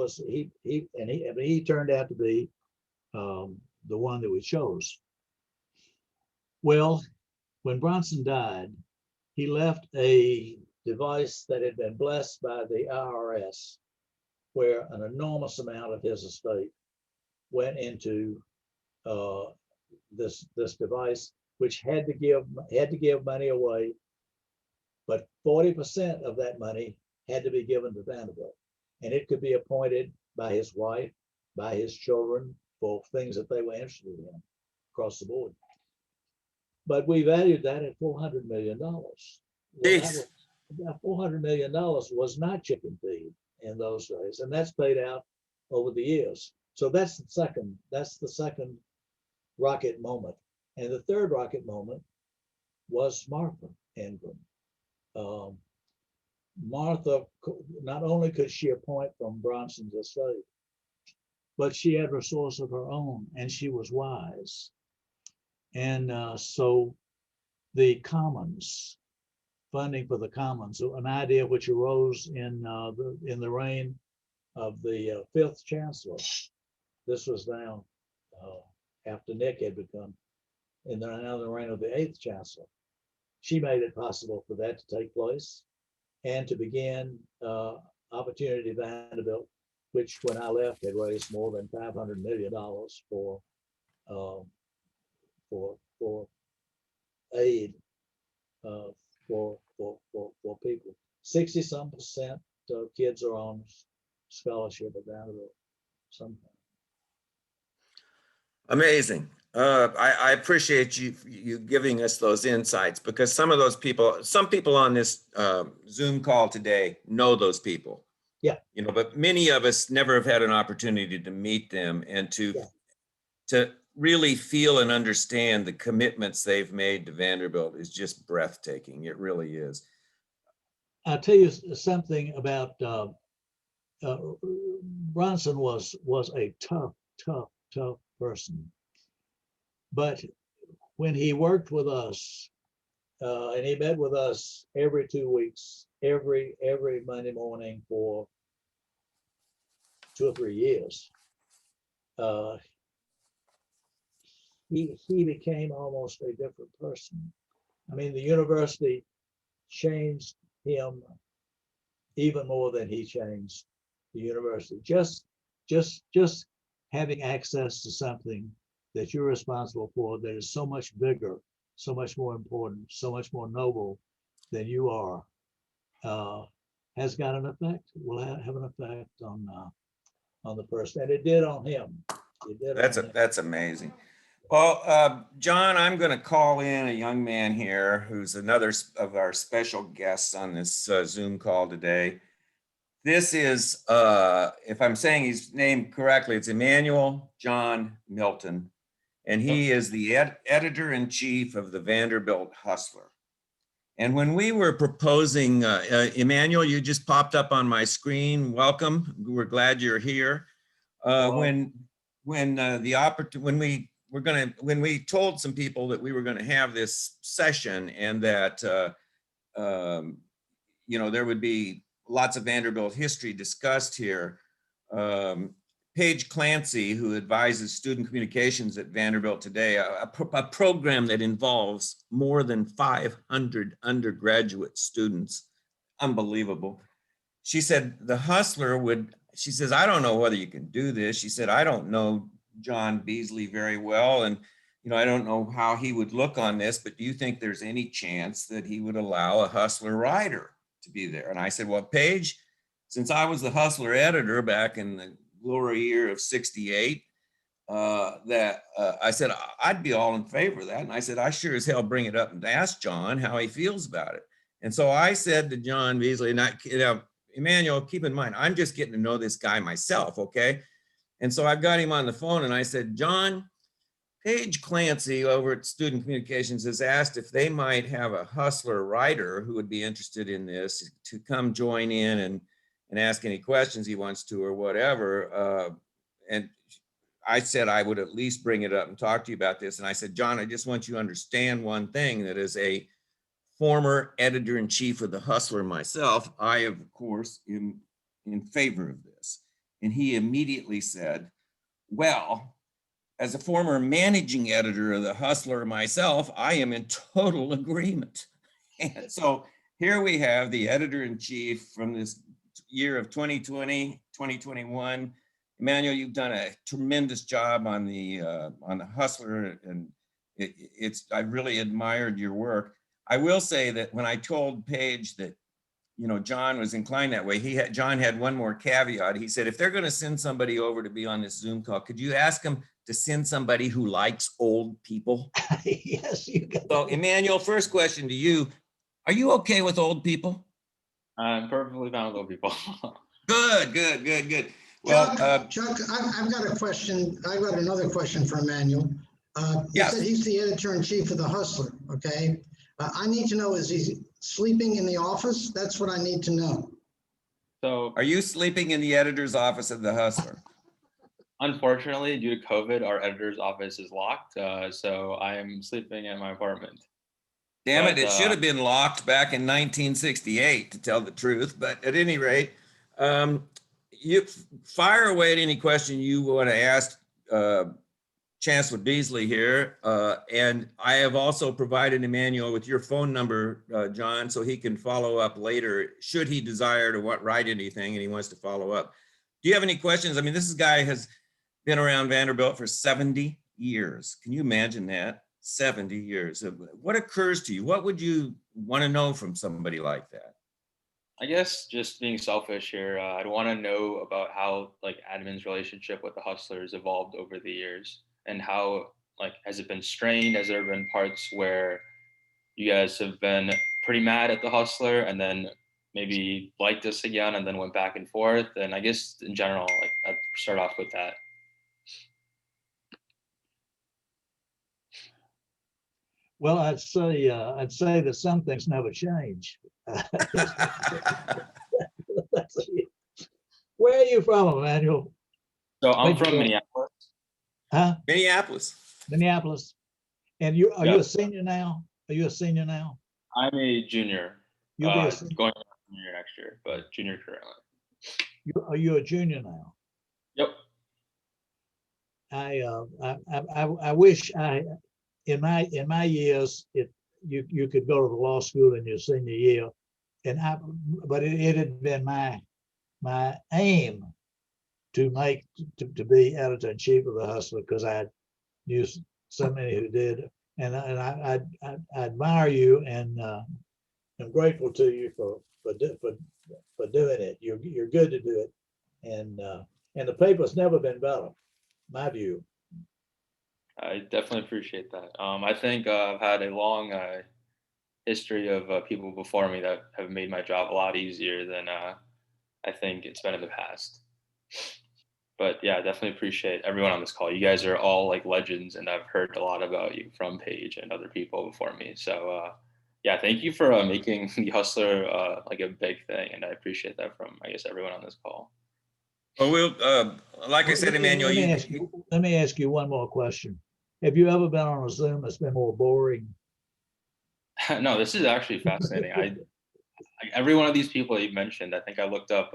turned out to be the one that we chose. Well, when Bronson died, he left a device that had been blessed by the IRS, where an enormous amount of his estate went into this device, which had to give money away, but 40% of that money had to be given to Vanderbilt, and it could be appointed by his wife, by his children, for things that they were interested in across the board. But we valued that at $400 million. Well, $400 million was not chicken feed in those days, and that's paid out over the years. So that's the second rocket moment. And the third rocket moment was Martha Ingram. Martha, not only could she appoint from Bronson's estate, but she had resource of her own, and she was wise. And so the Commons, funding for the Commons, an idea which arose in the reign of the fifth chancellor. This was now after Nick had become in the reign of the eighth chancellor. She made it possible for that to take place and to begin Opportunity Vanderbilt, which when I left had raised more than $500 million for aid for people. 60-some% of kids are on scholarship at Vanderbilt. Sometimes. Amazing. I appreciate you giving us those insights, because some people on this Zoom call today know those people. Yeah. But many of us never have had an opportunity to meet them and to really feel and understand the commitments they've made to Vanderbilt is just breathtaking. It really is. I'll tell you something about Bronson was a tough person. But when he worked with us, and he met with us every 2 weeks, every Monday morning for 2 or 3 years, he became almost a different person. I mean, the university changed him even more than he changed the university. Just having access to something that you're responsible for that is so much bigger, so much more important, so much more noble than you are, has got an effect. Will have an effect on the person, and it did on him. It did on him. That's amazing. Well, John, I'm going to call in a young man here who's another of our special guests on this Zoom call today. This is, if I'm saying his name correctly, it's Emmanuel John Milton, and he is the editor-in-chief of the Vanderbilt Hustler. And when we were proposing, Emmanuel, you just popped up on my screen. Welcome. We're glad you're here. When we told some people that we were going to have this session and that there would be lots of Vanderbilt history discussed here, Paige Clancy, who advises student communications at Vanderbilt today, a program that involves more than 500 undergraduate students, unbelievable. She said the Hustler she says, I don't know whether you can do this. She said, I don't know John Beasley very well, and I don't know how he would look on this, but do you think there's any chance that he would allow a Hustler writer to be there? And I said, well, Paige, since I was the Hustler editor back in the glory year of '68, I said, I'd be all in favor of that. And I said, I sure as hell bring it up and ask John how he feels about it. And so I said to John Beasley, and Emmanuel, keep in mind, I'm just getting to know this guy myself, okay? And so I've got him on the phone and I said, John, Paige Clancy over at Student Communications has asked if they might have a Hustler writer who would be interested in this to come join in and ask any questions he wants to or whatever. And I said I would at least bring it up and talk to you about this. And I said, John, I just want you to understand one thing, that as a former editor-in-chief of the Hustler myself, I, of course, am in favor of this. And he immediately said, well, as a former managing editor of the Hustler myself, I am in total agreement. And so here we have the editor-in-chief from this year of 2020, 2021. Emmanuel, you've done a tremendous job on the Hustler, and I really admired your work. I will say that when I told Paige that John was inclined that way, John had one more caveat. He said, if they're going to send somebody over to be on this Zoom call, could you ask them to send somebody who likes old people? Yes, you got So, Emmanuel, first question to you: are you okay with old people? I'm perfectly fine with old people. Good. Well, Chuck, I've got a question. I've got another question for Emmanuel. You Yes. said he's the editor-in-chief of the Hustler, okay? I need to know, is he sleeping in the office? That's what I need to know. So, are you sleeping in the editor's office of the Hustler? unfortunately, due to COVID, our editor's office is locked. So I am sleeping in my apartment. Damn it, But, it should have been locked back in 1968, to tell the truth. But at any rate, you fire away at any question you want to ask Chancellor Beasley here. And I have also provided Emmanuel with your phone number, John, so he can follow up later, should he desire to write anything and he wants to follow up. Do you have any questions? I mean, this guy has been around Vanderbilt for 70 years. Can you imagine that? 70 years. What occurs to you? What would you want to know from somebody like that? I guess just being selfish here, I'd want to know about how admin's relationship with the Hustlers evolved over the years, and how has it been strained? Has there been parts where you guys have been pretty mad at the Hustler and then maybe liked us again and then went back and forth? And I guess in general, I'd start off with that. Well, I'd say that some things never change. Where are you from, Emmanuel? So I'm from Minneapolis. Huh? Minneapolis. Minneapolis. And are you Yeah. a senior now? Are you a senior now? I'm a junior, You'll be a senior. going on junior next year, but junior currently. Are you a junior now? Yep. I wish in my years, you could go to the law school in your senior year, but it had been my aim to be editor in chief of the Hustler, because I knew so many who did, and I admire you, and I'm grateful to you for doing it. You're good to do it, and the paper's never been better, my view. I definitely appreciate that. I think I've had a long history of people before me that have made my job a lot easier than I think it's been in the past. But yeah, I definitely appreciate everyone on this call. You guys are all like legends, and I've heard a lot about you from Paige and other people before me. So yeah, thank you for making the Hustler like a big thing, and I appreciate that from, I guess, everyone on this call. Well, like I said, Emmanuel, Let me ask you one more question. Have you ever been on a Zoom that's been more boring? No, this is actually fascinating. Like every one of these people you mentioned, I think I looked up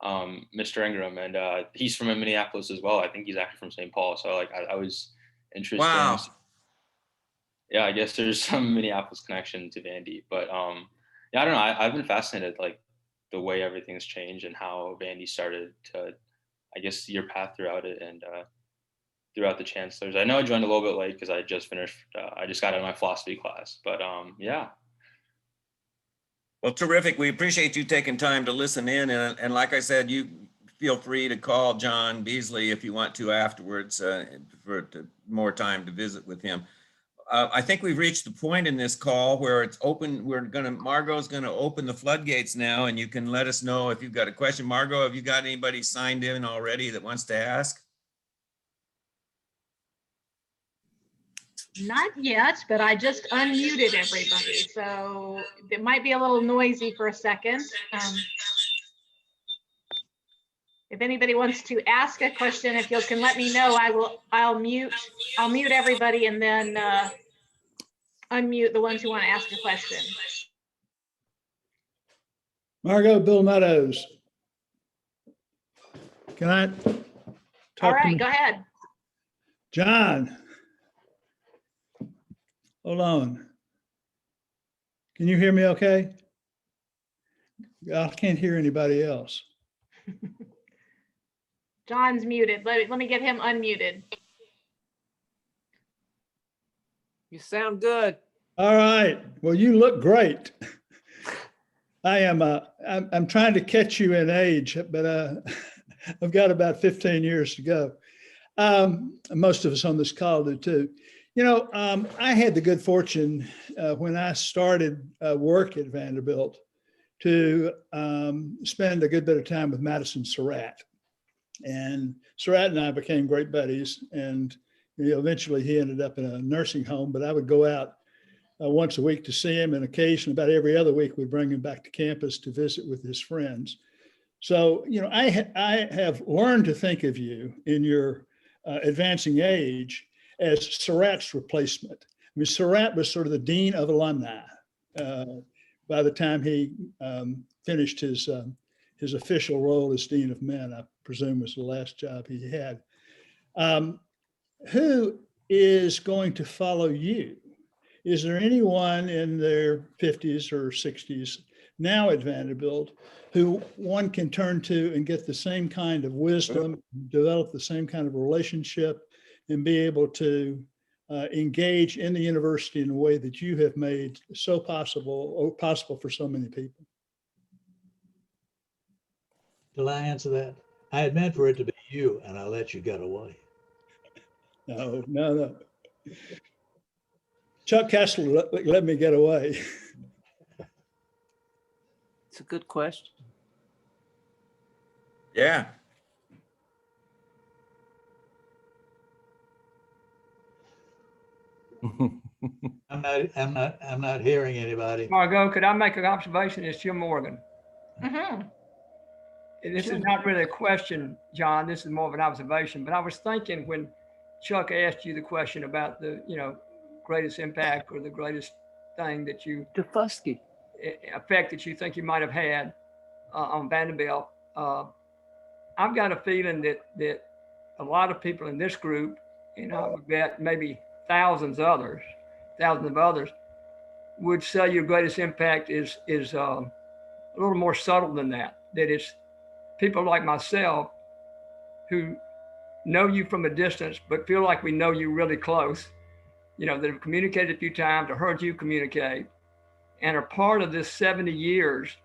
Mr. Ingram, and he's from Minneapolis as well. I think he's actually from St. Paul. So like I was interested. wow. Yeah, I guess there's some Minneapolis connection to Vandy, but yeah, I don't know. I've been fascinated like the way everything's changed and how Vandy started to, I guess, see your path throughout it and throughout the chancellors. I know I joined a little bit late because I just finished. I just got out of my philosophy class, but yeah. Well, terrific. We appreciate you taking time to listen in. And like I said, you feel free to call John Beasley if you want to afterwards for more time to visit with him. I think we've reached the point in this call where it's open. Margot's going to open the floodgates now, and you can let us know if you've got a question. Margot, have you got anybody signed in already that wants to ask? Not yet, but I just unmuted everybody, so it might be a little noisy for a second. If anybody wants to ask a question, if you can let me know, I'll mute everybody and then unmute the ones who want to ask a question. Margot, Bill Meadows. Can I talk All to right, go ahead. John? Hold on. Can you hear me okay? I can't hear anybody else. John's muted. Let me get him unmuted. You sound good. All right. Well, you look great. I'm trying to catch you in age, but I've got about 15 years to go. Most of us on this call do too. You know, I had the good fortune when I started work at Vanderbilt to spend a good bit of time with Madison Surratt. And Surratt and I became great buddies. And you know, eventually he ended up in a nursing home, but I would go out once a week to see him, and occasionally about every other week we'd bring him back to campus to visit with his friends. So, you know, I have learned to think of you in your advancing age as Surratt's replacement. I mean, Surratt was sort of the dean of alumni by the time he finished his official role as dean of men. I presume was the last job he had. Who is going to follow you? Is there anyone in their 50s or 60s now at Vanderbilt who one can turn to and get the same kind of wisdom, develop the same kind of relationship, and be able to engage in the university in a way that you have made so possible for so many people? Till I answer that, I had meant for it to be you, and I let you get away. No. Chuck Kessler let me get away. It's a good question. Yeah. I'm not hearing anybody. Margot, could I make an observation? It's Jim Morgan. Mm-hmm. This is not really a question, John. This is more of an observation. But I was thinking when Chuck asked you the question about the, you know, greatest impact or the greatest thing that you Tufusky. effect that you think you might have had on Vanderbilt. I've got a feeling that a lot of people in this group, and I would bet maybe thousands of others, would say your greatest impact is a little more subtle than that. That it's people like myself who know you from a distance, but feel like we know you really close, that have communicated a few times or heard you communicate and are part of this 70 years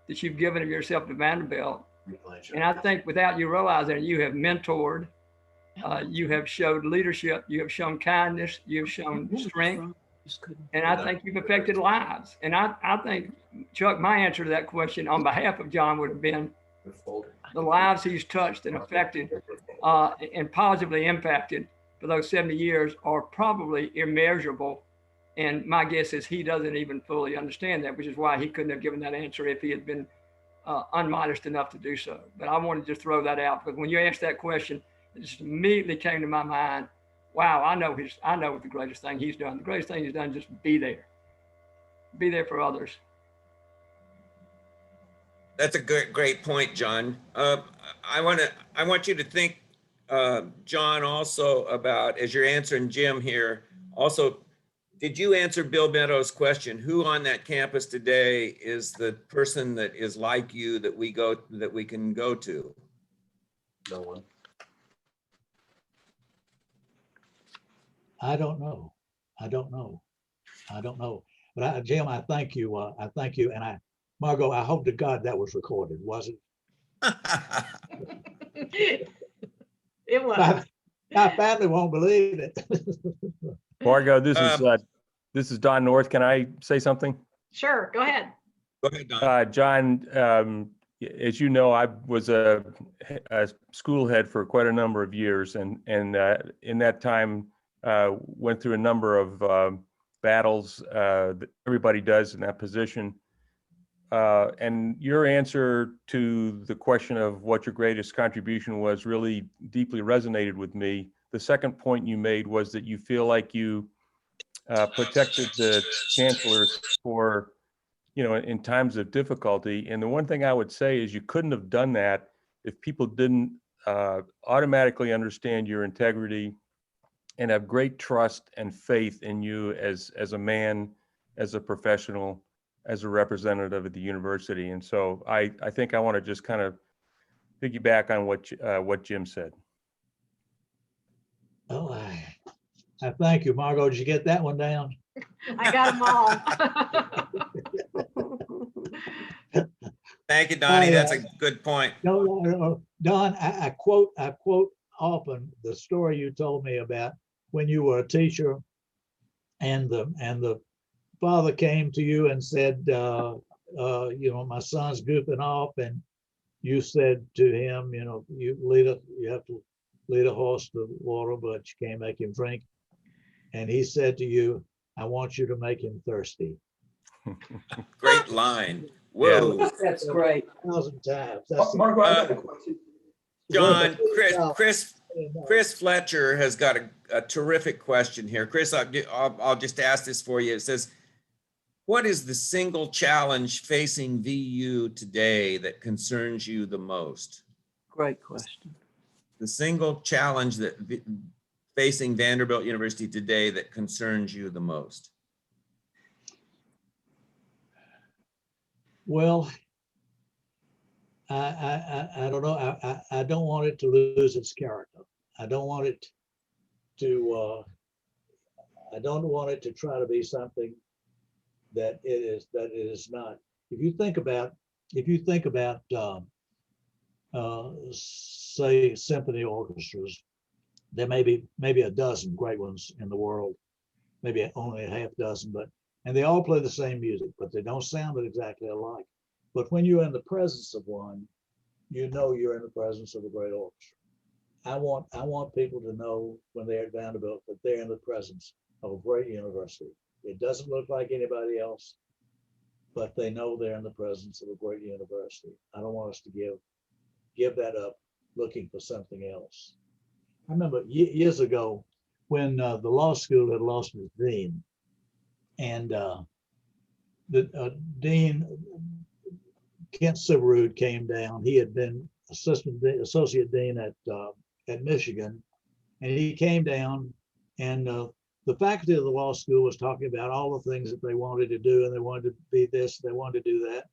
that you've given of yourself to Vanderbilt. And I think without you realizing it, you have mentored, you have showed leadership, you have shown kindness, you have shown strength, and I think you've affected lives. And I think, Chuck, my answer to that question on behalf of John would have been the lives he's touched and affected and positively impacted for those 70 years are probably immeasurable. And my guess is he doesn't even fully understand that, which is why he couldn't have given that answer if he had been unmodest enough to do so. But I wanted to throw that out because when you asked that question, it just immediately came to my mind. Wow, I know what the greatest thing he's done. The greatest thing he's done is just be there for others. That's a great point, John. I want you to think, John, also about, as you're answering Jim here, also, did you answer Bill Meadows' question? Who on that campus today is the person that is like you that we can go to? No one. I don't know. But Jim, I thank you. And Margot, I hope to God that was recorded, was it? It was. My family won't believe it. Margot, this is Don North. Can I say something? Sure, go ahead. Go ahead, Don. John, as you know, I was a school head for quite a number of years, and in that time went through a number of battles that everybody does in that position. And your answer to the question of what your greatest contribution was really deeply resonated with me. The second point you made was that you feel like you protected the chancellor for, in times of difficulty. And the one thing I would say is you couldn't have done that if people didn't automatically understand your integrity and have great trust and faith in you as a man, as a professional, as a representative of the university. And so I think I want to just kind of piggyback on what Jim said. Oh, I thank you, Margot. Did you get that one down? I got them all. Thank you, Donnie. That's a good point. No. Don, I quote often the story you told me about when you were a teacher and the father came to you and said, my son's goofing off, and you said to him, you have to lead a horse to water, but you can't make him drink. And he said to you, I want you to make him thirsty. Great line. Whoa. Yeah, that's great. 1,000 times. Marco, I have a question. John, Chris Fletcher has got a terrific question here. Chris, I'll just ask this for you. It says, what is the single challenge facing VU today that concerns you the most? Great question. The single challenge that facing Vanderbilt University today that concerns you the most? Well, I don't know. I don't want it to lose its character. I don't want it to try to be something that it is not. If you think about say symphony orchestras, there may be maybe a dozen great ones in the world, maybe only a half dozen, and they all play the same music, but they don't sound exactly alike. But when you're in the presence of one, you're in the presence of a great orchestra. I want people to know when they're at Vanderbilt that they're in the presence of a great university. It doesn't look like anybody else, but they know they're in the presence of a great university. I don't want us to give that up looking for something else. I remember years ago when the law school had lost its dean, and the dean, Kent Syverud, came down. He had been associate dean at Michigan, and he came down, and the faculty of the law school was talking about all the things that they wanted to do, and they wanted to be this, they wanted to do that,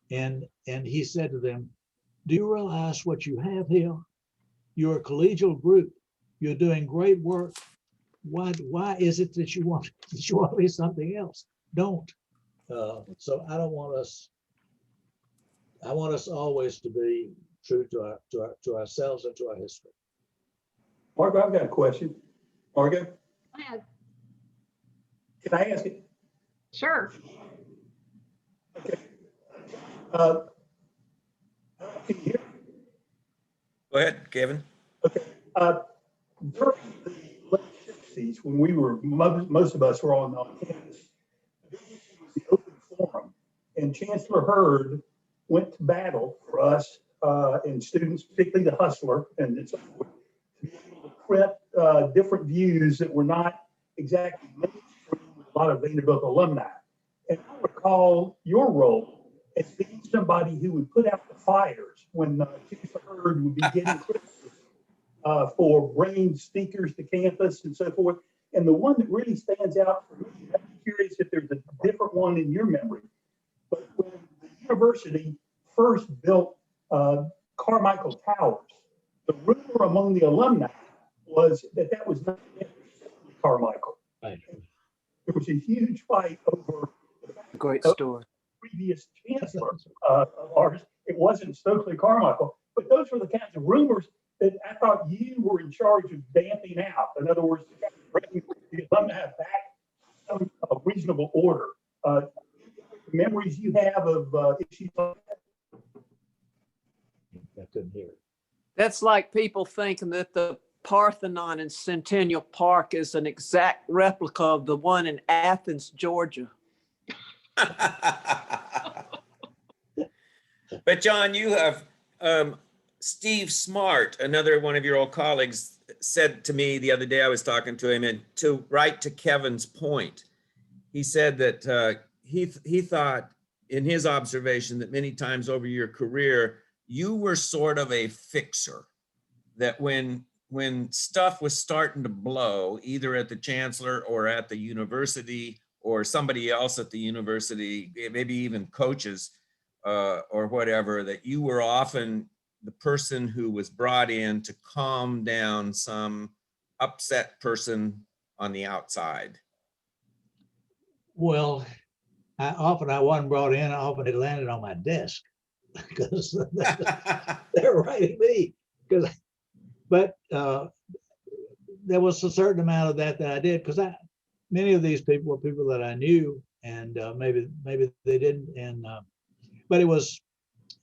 and he said to them, "Do you realize what you have here? You're a collegial group. You're doing great work. Why is it that you want to be something else? Don't." So I don't want us. I want us always to be true to ourselves and to our history. Margo, I've got a question. Margo, Go ahead. can I ask it? Sure. Okay. Can you hear me? Go ahead, Kevin. Okay. During the late 60s, when we were, most of us were on campus, there was the open forum, and Chancellor Hurd went to battle for us and students, particularly the Hustler, and so forth, to be able to print different views that were not exactly mainstream with a lot of Vanderbilt alumni. And I recall your role as being somebody who would put out the fires when Chancellor Hurd would be getting criticism for bringing speakers to campus and so forth. And the one that really stands out for me, I'm curious if there's a different one in your memory, but when the university first built Carmichael Towers, the rumor among the alumni was that that was not Carmichael. Right. There was a huge fight over Great story. previous chancellor of ours. It wasn't Stokely Carmichael, but those were the kinds of rumors that I thought you were in charge of damping out. In other words, bringing the alumni back some reasonable order. Memories you have of issues like that? I couldn't hear it. That's like people thinking that the Parthenon in Centennial Park is an exact replica of the one in Athens, Georgia. But John, you have Steve Smart, another one of your old colleagues, said to me the other day, I was talking to him, and to write to Kevin's point, he said that he thought in his observation that many times over your career, you were sort of a fixer, that when stuff was starting to blow, either at the chancellor or at the university or somebody else at the university, maybe even coaches or whatever, that you were often the person who was brought in to calm down some upset person on the outside. Well, I wasn't brought in. Often it landed on my desk because they're writing me. But there was a certain amount of that I did because many of these people were people that I knew, and maybe they didn't. And but it was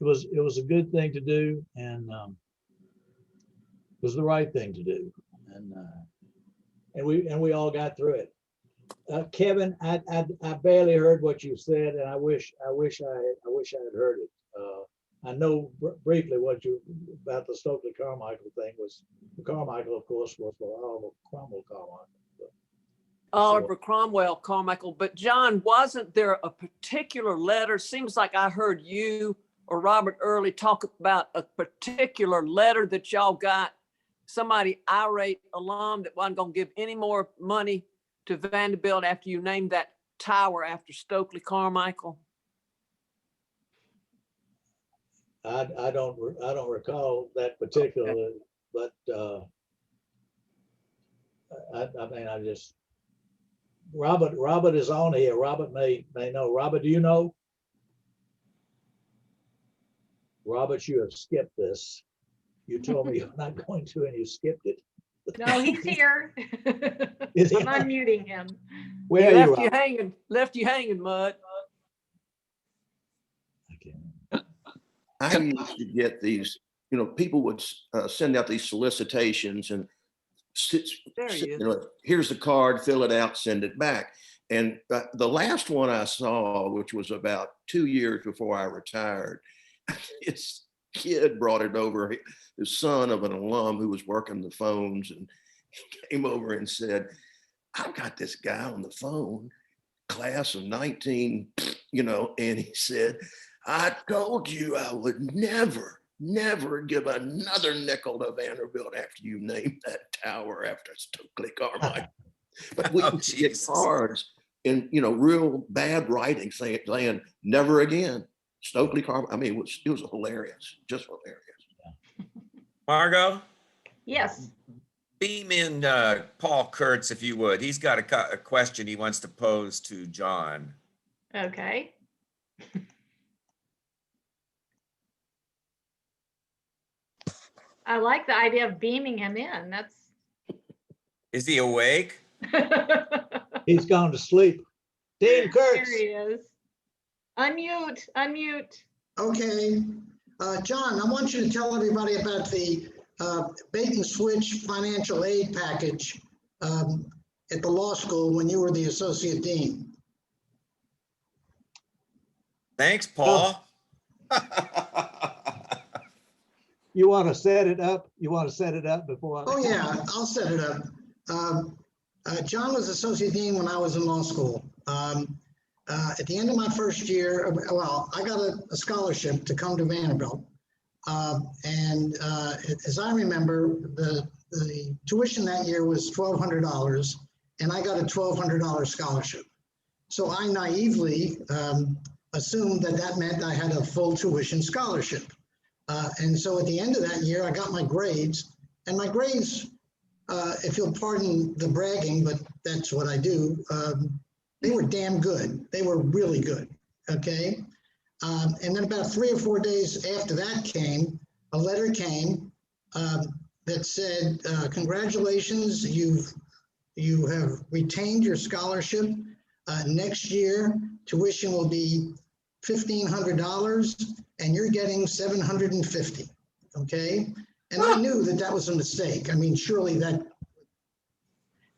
a good thing to do, and it was the right thing to do, and we all got through it. Kevin, I barely heard what you said, and I wish I had heard it. I know briefly about the Stokely Carmichael thing was Carmichael, of course, was for Oliver Cromwell Carmichael. Oliver Cromwell Carmichael. But John, wasn't there a particular letter? Seems like I heard you or Robert Early talk about a particular letter that y'all got, somebody irate alum that wasn't going to give any more money to Vanderbilt after you named that tower after Stokely Carmichael. I don't recall that particularly, but I mean, I just Robert is on here. Robert may know. Robert, do you know? Robert, you have skipped this. You told me you're not going to, and you skipped it. No, he's here. Is he? I'm unmuting him. Where He are left you, you Robert? hanging, left you hanging, Mud. I used to get these, people would send out these solicitations and There he is. here's the card, fill it out, send it back. And the last one I saw, which was about 2 years before I retired, his kid brought it over, his son of an alum who was working the phones, and came over and said, I've got this guy on the phone, class of 19, and he said, I told you I would never give another nickel to Vanderbilt after you named that tower after Stokely Carmichael. But we used to get cards in, real bad writing saying never again. Stokely Carmichael. I mean, it was hilarious, just hilarious. Margot, Yes. beam in Paul Kurtz if you would. He's got a question he wants to pose to John. Okay. I like the idea of beaming him in. That's. Is he awake? He's gone to sleep. Dean There Kurtz. he is. Unmute, unmute. Okay, John, I want you to tell everybody about the bait and switch financial aid package at the law school when you were the associate dean. Thanks, Paul. You want to set it up? You want to set it up before? Oh yeah, I'll set it up. John was associate dean when I was in law school. At the end of my first year, well, I got a scholarship to come to Vanderbilt. And as I remember, the tuition that year was $1,200, and I got a $1,200 scholarship. So I naively assumed that meant I had a full tuition scholarship. And so at the end of that year, I got my grades, and my grades, if you'll pardon the bragging, but that's what I do, they were damn good. They were really good, okay? And then about 3 or 4 days after that came, a letter came that said, congratulations, you have retained your scholarship. Next year, tuition will be $1,500 and you're getting $750, okay? And I knew that was a mistake. I mean, surely that,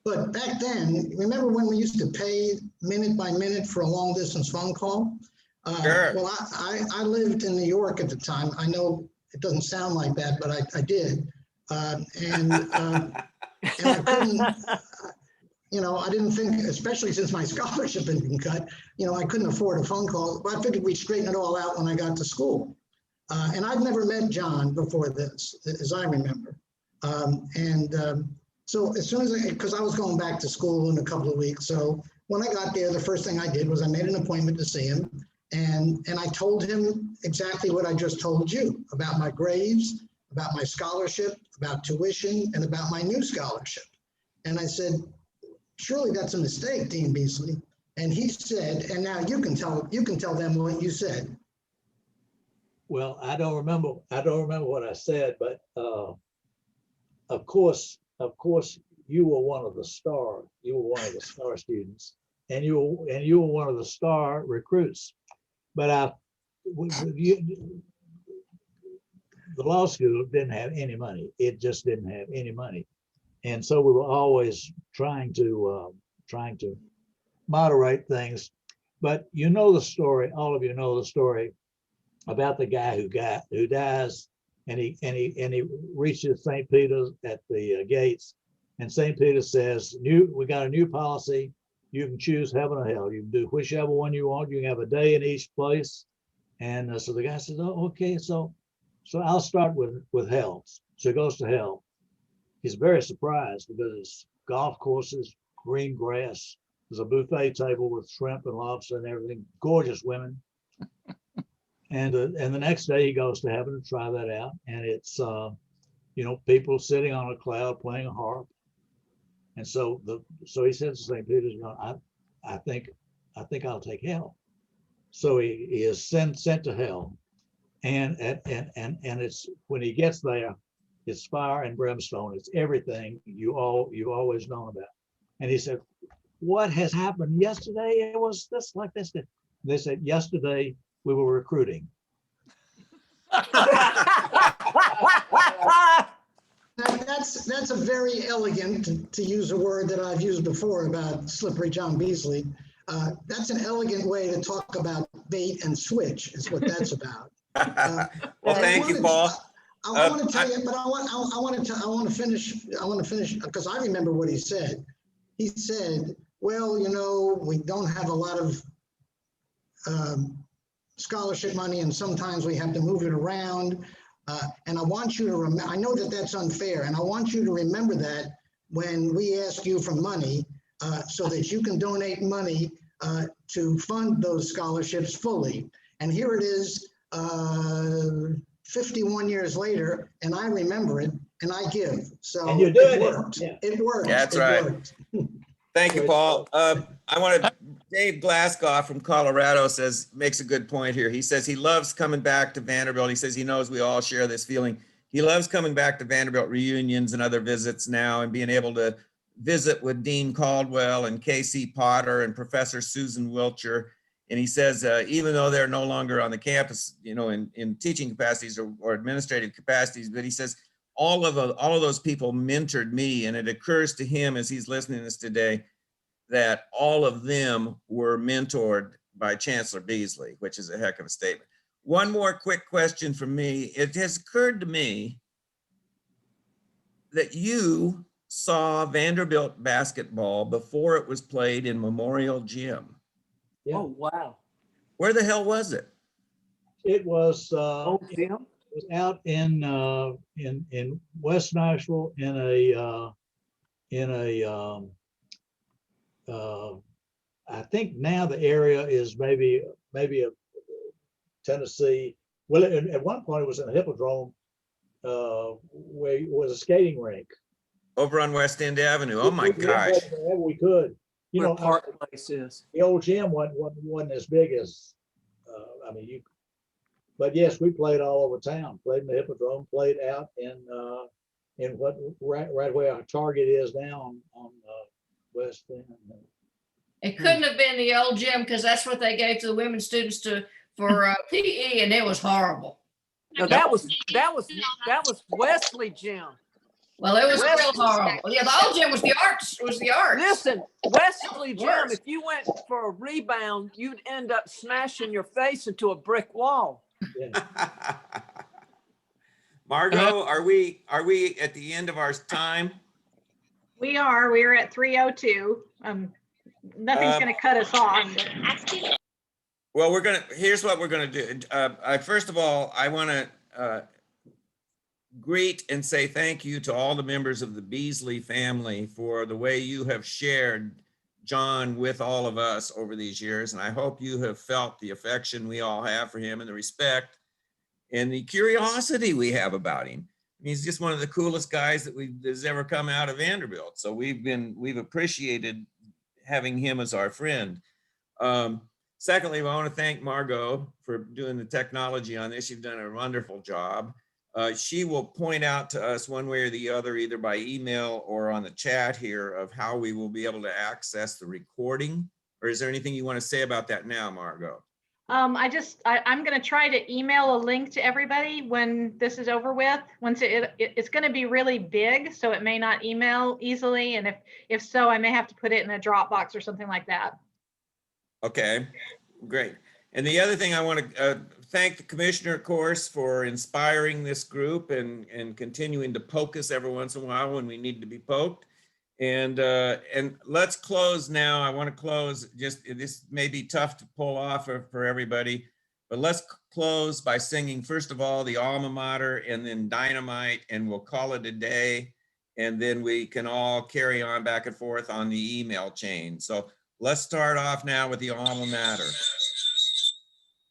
but back then, remember when we used to pay minute by minute for a long distance phone call? Sure. Well, I lived in New York at the time. I know it doesn't sound like that, but I did. And I couldn't, I didn't think, especially since my scholarship had been cut, I couldn't afford a phone call. But I figured we'd straighten it all out when I got to school. And I'd never met John before this, as I remember. So as soon as because I was going back to school in a couple of weeks. So when I got there, the first thing I did was I made an appointment to see him. And I told him exactly what I just told you about my grades, about my scholarship, about tuition, and about my new scholarship. And I said, surely that's a mistake, Dean Beasley. And he said, and now you can tell them what you said. Well, I don't remember what I said, but of course, you were one of the star students, and you were one of the star recruits. But the law school didn't have any money. It just didn't have any money, and so we were always trying to moderate things. But you know the story. All of you know the story about the guy who dies, and he reaches St. Peter's at the gates, and St. Peter says, we got a new policy. You can choose heaven or hell. You can do whichever one you want. You can have a day in each place. And so the guy says, oh, okay, so I'll start with hell. So he goes to hell. He's very surprised because it's golf courses, green grass. There's a buffet table with shrimp and lobster and everything, gorgeous women. And the next day he goes to heaven to try that out. And it's, people sitting on a cloud playing a harp. And so he says to St. Peter's, I think I'll take hell. So he is sent to hell, and it's when he gets there, it's fire and brimstone. It's everything you always known about. And he said, "What has happened yesterday? It was this like this." They said, "Yesterday we were recruiting." That's a very elegant, to use a word that I've used before about slippery John Beasley. That's an elegant way to talk about bait and switch is what that's about. Well, thank you, Paul. I want to tell you, but I want to finish because I remember what he said. He said, well, you know, we don't have a lot of scholarship money and sometimes we have to move it around. And I want you to remember, I know that that's unfair, and I want you to remember that when we ask you for money, so that you can donate money to fund those scholarships fully. And here it is, 51 years later, and I remember it, and I give. So And you're doing it it. worked. Yeah. It worked. That's It right. worked. Thank you, Paul. I want to, Dave Glasscoff from Colorado makes a good point here. He says he loves coming back to Vanderbilt. He says he knows we all share this feeling. He loves coming back to Vanderbilt reunions and other visits now and being able to visit with Dean Caldwell and Casey Potter and Professor Susan Wiltshire. And he says, even though they're no longer on the campus, you know, in teaching capacities or administrative capacities, but he says, all of those people mentored me, and it occurs to him as he's listening to this today that all of them were mentored by Chancellor Beasley, which is a heck of a statement. One more quick question from me. It has occurred to me that you saw Vanderbilt basketball before it was played in Memorial Gym. Yeah. Oh, wow. Where the hell was it? It was Oh, Jim. was out in West Nashville in a I think now the area is maybe a Tennessee. Well, at one point it was in a hippodrome where it was a skating rink. Over on West End Avenue. Oh my gosh. Wherever we could. You Where know, Park Place is. the old gym wasn't as big as I mean but yes, we played all over town, played in the hippodrome, played out in what right where our Target is now on West End. It couldn't have been the old gym because that's what they gave to the women students for PE, and it was horrible. No, that was Wesley Gym. Well, it was real horrible. Yeah, the old gym was the arts. Was the art. Listen, Wesley Gym, if you went for a rebound, you'd end up smashing your face into a brick wall. Yeah. Margot, are we at the end of our time? We're at 3:02. Nothing's going to cut us off. Well, here's what we're gonna do. First of all, I want to greet and say thank you to all the members of the Beasley family for the way you have shared John with all of us over these years. And I hope you have felt the affection we all have for him and the respect and the curiosity we have about him. He's just one of the coolest guys that has ever come out of Vanderbilt. So we've appreciated having him as our friend. Secondly, I want to thank Margot for doing the technology on this. You've done a wonderful job. She will point out to us one way or the other, either by email or on the chat here, of how we will be able to access the recording. Or is there anything you want to say about that now, Margot? I'm going to try to email a link to everybody when this is over with. Once it's going to be really big, so it may not email easily. And if so, I may have to put it in a Dropbox or something like that. Okay, great. And the other thing I want to thank the commissioner, of course, for inspiring this group and continuing to poke us every once in a while when we need to be poked. And let's close now. I want to close, this may be tough to pull off for everybody, but let's close by singing, first of all, the alma mater and then Dynamite, and we'll call it a day. And then we can all carry on back and forth on the email chain. So let's start off now with the alma mater.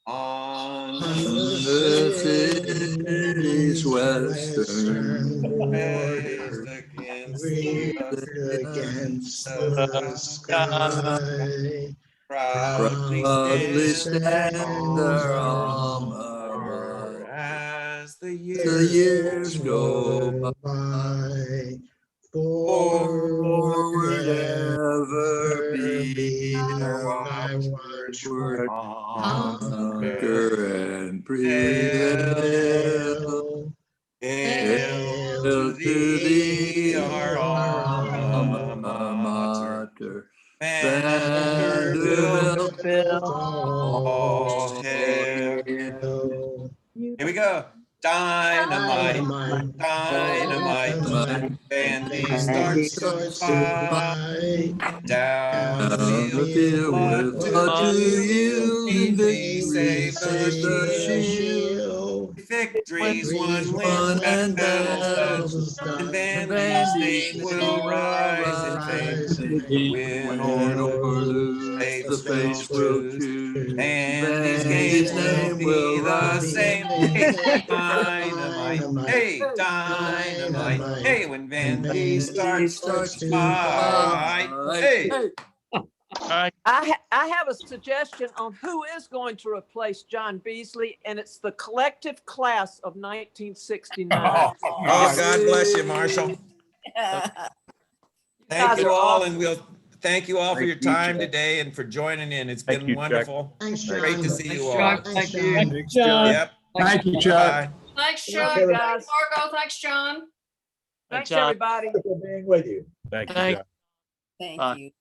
On the city's western border, against the sky, proudly stand our alma mater as the years go by. Forward ever be thy watchword, conquer and prevail. Hail to thee, our alma mater, Vanderbilt, all hail. Here we go. Dynamite, dynamite. Bandy starts to fly down the field. What do you Beasley save the shield? Victory's won when battles done, and Vandy's name will rise in fame. Win or lose, the face will choose, and these games will be the same. Hey, dynamite, hey, dynamite, hey, when Vandy starts to fight, hey. I have a suggestion on who is going to replace John Beasley, and it's the collective class of 1969. Oh, God bless you, Marshall. Thank you all, and we'll thank you all for your time today and for joining in. It's been wonderful. Thanks, John. Great to see you all. Chuck, thank you. Thanks, John. Yep. Thank you, Chuck. Bye. Thanks, Chuck. Okay, Thanks, guys. Margot. Thanks, John. Thanks, John. everybody. For being with you. Thank you, Thank- Chuck. Thank Bye. you.